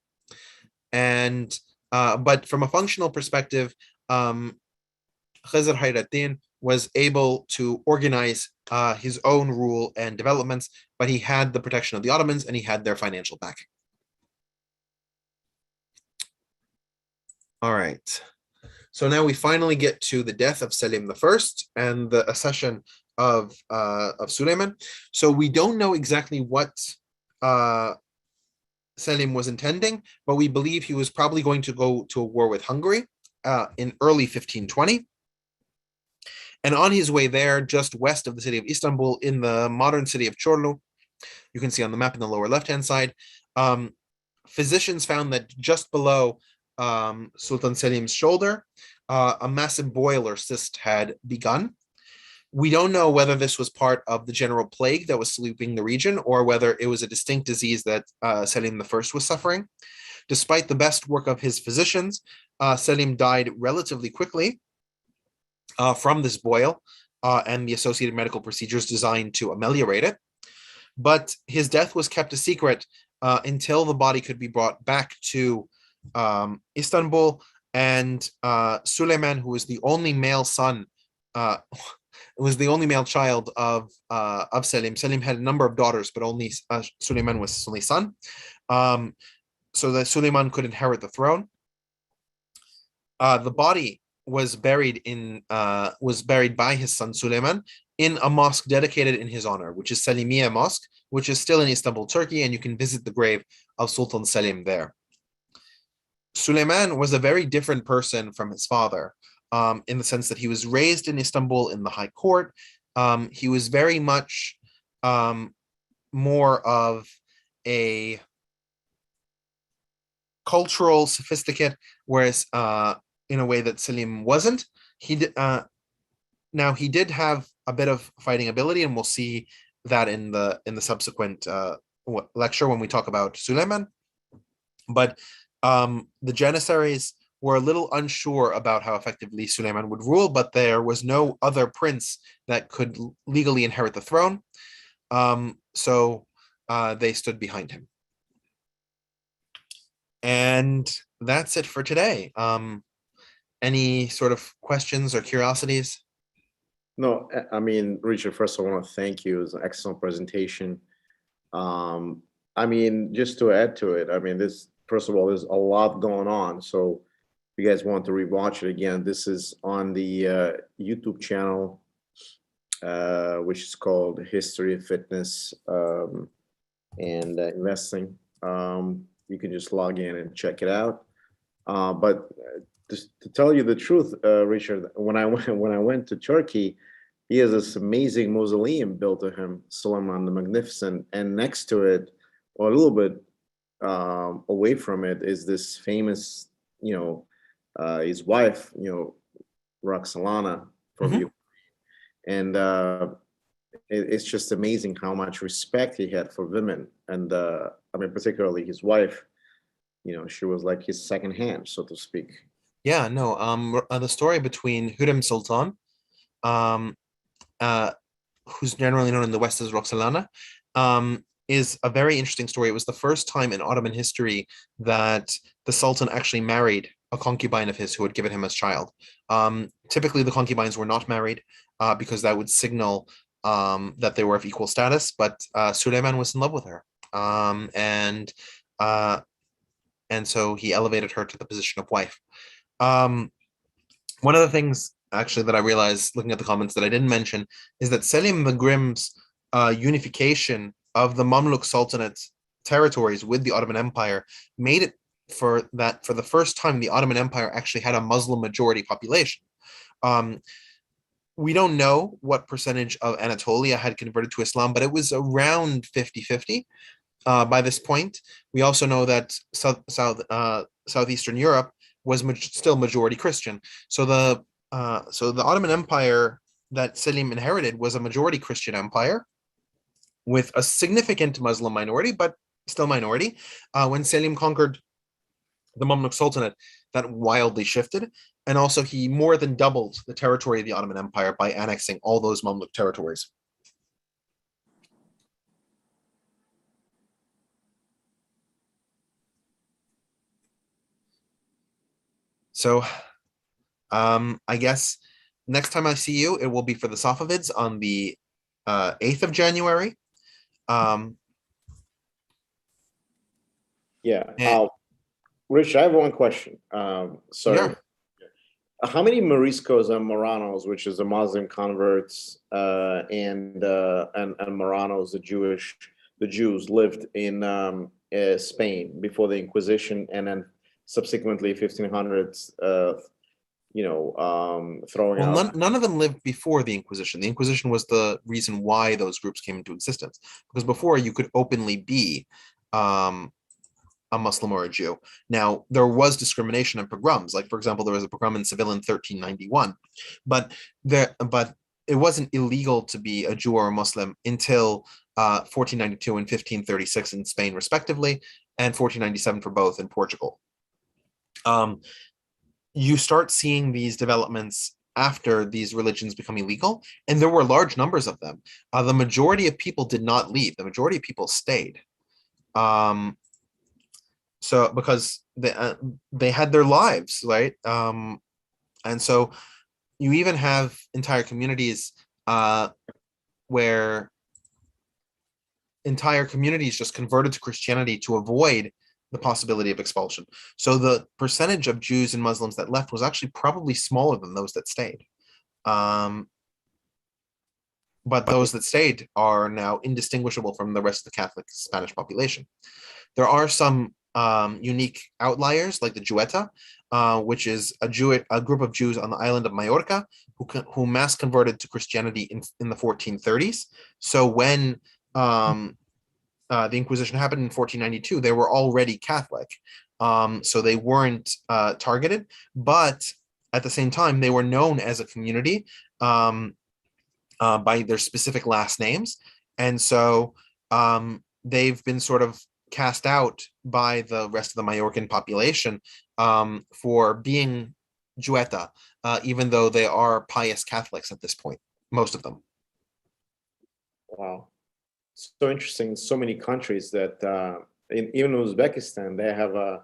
And but from a functional perspective, Khizr Hayrettin was able to organize his own rule and developments, but he had the protection of the Ottomans and he had their financial backing. All right. So now we finally get to the death of Selim I and the accession of Suleiman. So we don't know exactly what Selim was intending, but we believe he was probably going to go to a war with Hungary in early 1520. And on his way there, just west of the city of Istanbul, in the modern city of Çorlu, you can see on the map in the lower left-hand side, physicians found that just below Sultan Selim's shoulder, a massive boil or cyst had begun. We don't know whether this was part of the general plague that was sweeping the region or whether it was a distinct disease that Selim I was suffering. Despite the best work of his physicians, Selim died relatively quickly from this boil and the associated medical procedures designed to ameliorate it. But his death was kept a secret until the body could be brought back to Istanbul, and Suleiman, who was the only male son, was the only male child of Selim. Selim had a number of daughters, but only Suleiman was his only son, so that Suleiman could inherit the throne. The body was buried by his son Suleiman in a mosque dedicated in his honor, which is Selimiye Mosque, which is still in Istanbul, Turkey, and you can visit the grave of Sultan Selim there. Suleiman was a very different person from his father, in the sense that he was raised in Istanbul in the high court. He was very much more of a cultural sophisticate, whereas in a way that Selim wasn't. Now he did have a bit of fighting ability, and we'll see that in the subsequent lecture when we talk about Suleiman. But the Janissaries were a little unsure about how effectively Suleiman would rule, but there was no other prince that could legally inherit the throne, so they stood behind him. And that's it for today. Any sort of questions or curiosities? No, I mean, Richard, first I want to thank you. It was an excellent presentation. I mean, just to add to it, I mean, first of all, there's a lot going on. So if you guys want to rewatch it again, this is on the YouTube channel, which is called History of Fitness and Investing. You can just log in and check it out. But just to tell you the truth, Richard, when I went to Turkey, he has this amazing mausoleum built to him, Suleiman the Magnificent, and next to it, or a little bit away from it, is this famous, his wife, Roxolana from Ukraine, and it's just amazing how much respect he had for women, and I mean, particularly his wife. She was like his second hand, so to speak. Yeah, no. The story between Hürrem Sultan, who's generally known in the West as Roxolana, is a very interesting story. It was the first time in Ottoman history that the Sultan actually married a concubine of his who had given him as child. Typically, the concubines were not married because that would signal that they were of equal status. But Suleiman was in love with her, and so he elevated her to the position of wife. One of the things actually that I realized looking at the comments that I didn't mention is that Selim the Grim's unification of the Mamluk Sultanate's territories with the Ottoman Empire made it for the first time the Ottoman Empire actually had a Muslim majority population. We don't know what percentage of Anatolia had converted to Islam, but it was around 50-50 by this point. We also know that Southeastern Europe was still majority Christian. So the Ottoman Empire that Selim inherited was a majority Christian empire with a significant Muslim minority, but still minority. When Selim conquered the Mamluk Sultanate, that wildly shifted. And also he more than doubled the territory of the Ottoman Empire by annexing all those Mamluk territories. So I guess next time I see you, it will be for the Safavids on the 8th of January. Yeah. Rich, I have one question. Sorry. Yeah. How many Moriscos and Moranos, which is the Muslim converts, and Moranos, the Jews, lived in Spain before the Inquisition, and then subsequently 1500s, throwing out. None of them lived before the Inquisition. The Inquisition was the reason why those groups came into existence, because before you could openly be a Muslim or a Jew. Now, there was discrimination and pogroms. Like, for example, there was a pogrom in Seville in 1391, but it wasn't illegal to be a Jew or a Muslim until 1492 and 1536 in Spain, respectively, and 1497 for both in Portugal. You start seeing these developments after these religions become illegal, and there were large numbers of them. The majority of people did not leave. The majority of people stayed. So because they had their lives, right? And so you even have entire communities where entire communities just converted to Christianity to avoid the possibility of expulsion. So the percentage of Jews and Muslims that left was actually probably smaller than those that stayed. But those that stayed are now indistinguishable from the rest of the Catholic Spanish population. There are some unique outliers, like the Jueta, which is a group of Jews on the island of Majorca who mass converted to Christianity in the 1430s. So when the Inquisition happened in 1492, they were already Catholic. So they weren't targeted, but at the same time, they were known as a community by their specific last names. And so they've been sort of cast out by the rest of the Majorcan population for being Jueta, even though they are pious Catholics at this point, most of them. Wow. So interesting. So many countries that even Uzbekistan, they have a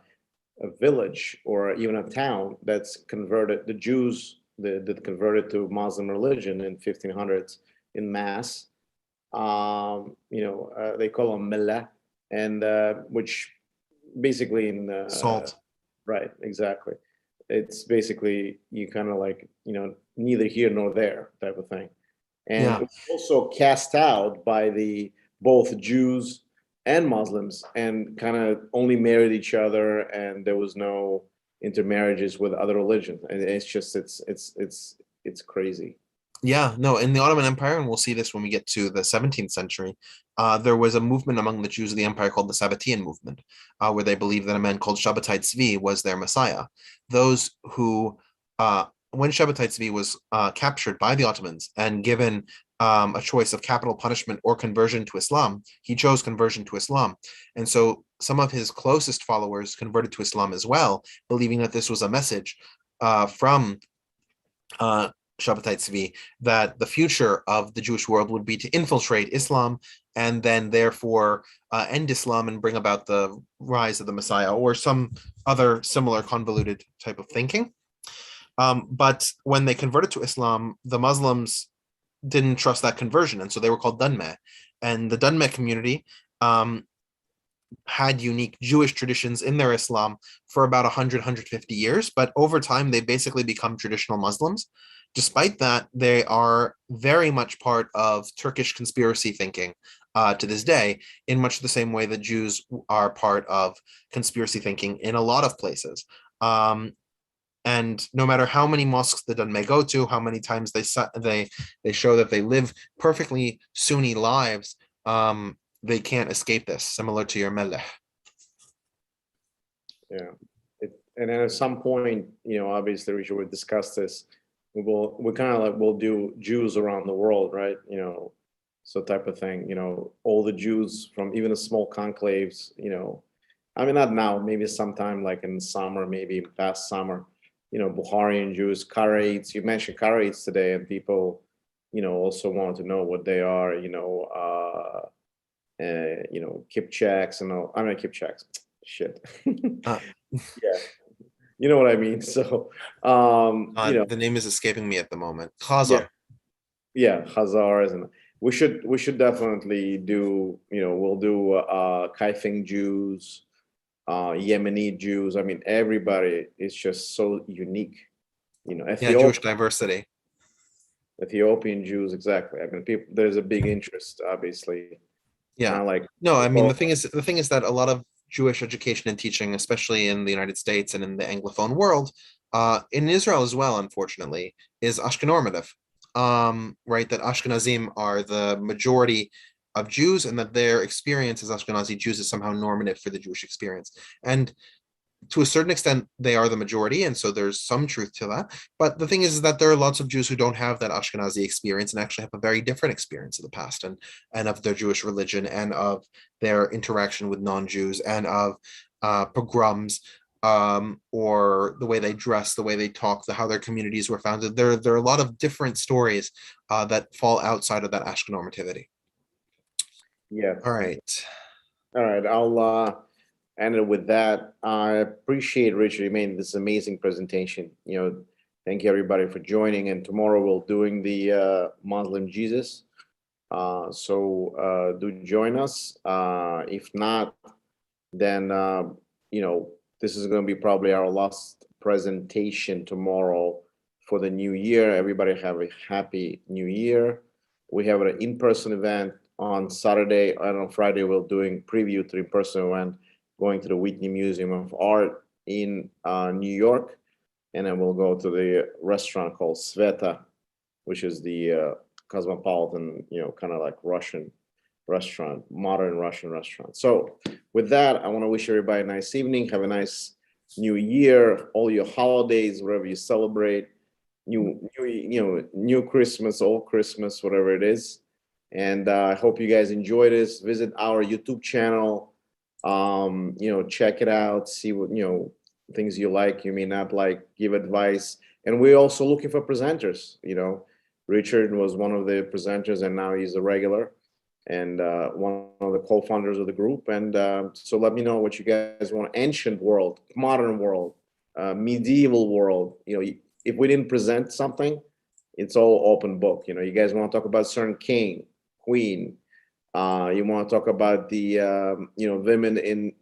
village or even a town that's converted, the Jews that converted to Muslim religion in 1500s in mass. They call them Millah, and which basically in Salt. Right, exactly. It's basically you kind of like, neither here nor there type of thing. And Yeah. it was also cast out by both Jews and Muslims, and kind of only married each other, and there was no intermarriages with other religions. And it's just it's crazy. Yeah, no, in the Ottoman Empire, and we'll see this when we get to the 17th century, there was a movement among the Jews of the empire called the Sabbatean movement, where they believed that a man called Shabbatai Tzvi was their Messiah. Those who, when Shabbatai Tzvi was captured by the Ottomans and given a choice of capital punishment or conversion to Islam, he chose conversion to Islam. And so some of his closest followers converted to Islam as well, believing that this was a message from Shabbatai Tzvi, that the future of the Jewish world would be to infiltrate Islam and then therefore end Islam and bring about the rise of the Messiah, or some other similar convoluted type of thinking. But when they converted to Islam, the Muslims didn't trust that conversion, and so they were called Dunmeh. And the Dunmeh community had unique Jewish traditions in their Islam for about 100, 150 years, but over time they basically become traditional Muslims. Despite that, they are very much part of Turkish conspiracy thinking to this day, in much the same way that Jews are part of conspiracy thinking in a lot of places. And no matter how many mosques the Dunmeh go to, how many times they show that they live perfectly Sunni lives, they can't escape this, similar to your Melech. Yeah. And then at some point, obviously we should discuss this. We'll do Jews around the world, right? So type of thing, all the Jews from even the small conclaves, I mean, not now, maybe sometime like in summer, maybe past summer, Bukharian Jews, Karaites. You mentioned Karaites today, and people, also want to know what they are, Kipchaks and all. I mean, Kipchaks, shit. Yeah. You know what I mean? So, the name is escaping me at the moment. Khazar. Yeah, Khazars, and we should definitely do. We'll do Kaifeng Jews, Yemeni Jews. I mean, everybody is just so unique. Jewish diversity. Ethiopian Jews, exactly. I mean, there's a big interest, obviously. Yeah. The thing is that a lot of Jewish education and teaching, especially in the United States and in the Anglophone world, in Israel as well, unfortunately, is Ashkenormative. Right, that Ashkenazim are the majority of Jews, and that their experience as Ashkenazi Jews is somehow normative for the Jewish experience. And to a certain extent, they are the majority, and so there's some truth to that. But the thing is that there are lots of Jews who don't have that Ashkenazi experience and actually have a very different experience of the past and of their Jewish religion and of their interaction with non-Jews and of pogroms, or the way they dress, the way they talk, how their communities were founded. There are a lot of different stories that fall outside of that Ashkenormativity. Yeah. All right. I'll end it with that. I appreciate, Richard, you made this amazing presentation. Thank you everybody for joining. And tomorrow we're doing the Muslim Jesus. So do join us. If not, then this is going to be probably our last presentation tomorrow for the new year. Everybody have a happy new year. We have an in-person event on Saturday, and on Friday we're doing preview to in-person event, going to the Whitney Museum of Art in New York, and then we'll go to the restaurant called Sveta, which is the cosmopolitan, kind of like Russian restaurant, modern Russian restaurant. So with that, I want to wish everybody a nice evening. Have a nice new year, all your holidays, whatever you celebrate, new Christmas, old Christmas, whatever it is. And I hope you guys enjoy this. Visit our YouTube channel, check it out, see what, things you like, you may not like, give advice. And we're also looking for presenters. Richard was one of the presenters and now he's a regular and one of the co-founders of the group. And so let me know what you guys want. Ancient world, modern world, medieval world. If we didn't present something, it's all open book. You guys want to talk about certain king, queen. You want to talk about the women in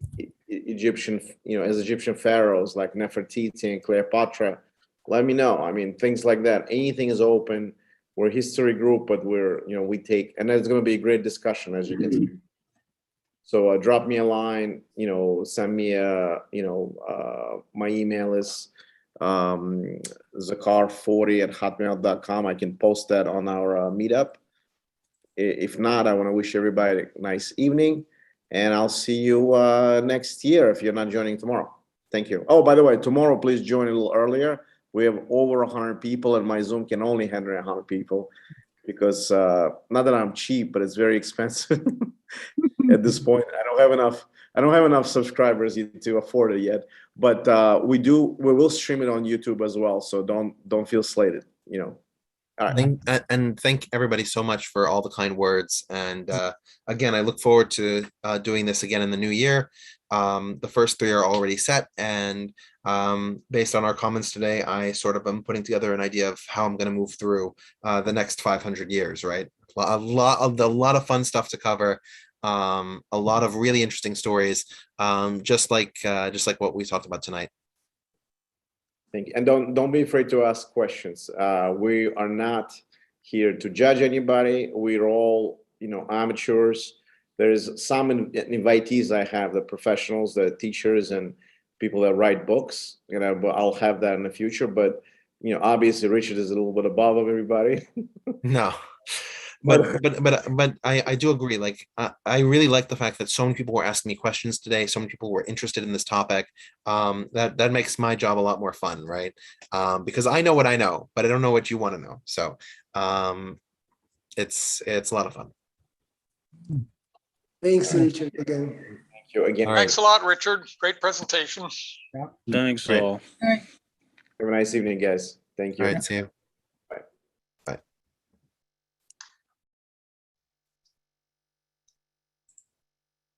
Egyptian, as Egyptian pharaohs like Nefertiti and Cleopatra. Let me know. I mean, things like that. Anything is open. We're a history group, but we take, and there's going to be a great discussion, as you can see. So drop me a line, send me my email is zakar40@hotmail.com. I can post that on our meetup. If not, I want to wish everybody a nice evening, and I'll see you next year if you're not joining tomorrow. Thank you. Oh, by the way, tomorrow, please join a little earlier. We have over 100 people, and my Zoom can only handle 100 people because not that I'm cheap, but it's very expensive at this point. I don't have enough subscribers to afford it yet. But we will stream it on YouTube as well. So don't feel slated. All right. And thank everybody so much for all the kind words. And again, I look forward to doing this again in the new year. The first 3 are already set, and based on our comments today, I sort of am putting together an idea of how I'm going to move through the next 500 years. Right, a lot of fun stuff to cover, a lot of really interesting stories, just like what we talked about tonight. Thank you, and don't be afraid to ask questions. We are not here to judge anybody. We're all amateurs. There's some invitees I have, the professionals, the teachers, and people that write books. I'll have that in the future. But obviously, Richard is a little bit above everybody. No, but I do agree. Like I really like the fact that so many people were asking me questions today. So many people were interested in this topic. That makes my job a lot more fun, right? Because I know what I know, but I don't know what you want to know. So it's a lot of fun. Thanks, Richard, again. Thank you again. Thanks a lot, Richard. Great presentation. Thanks Right. all. Have a nice evening, guys. Thank you. All right, see you.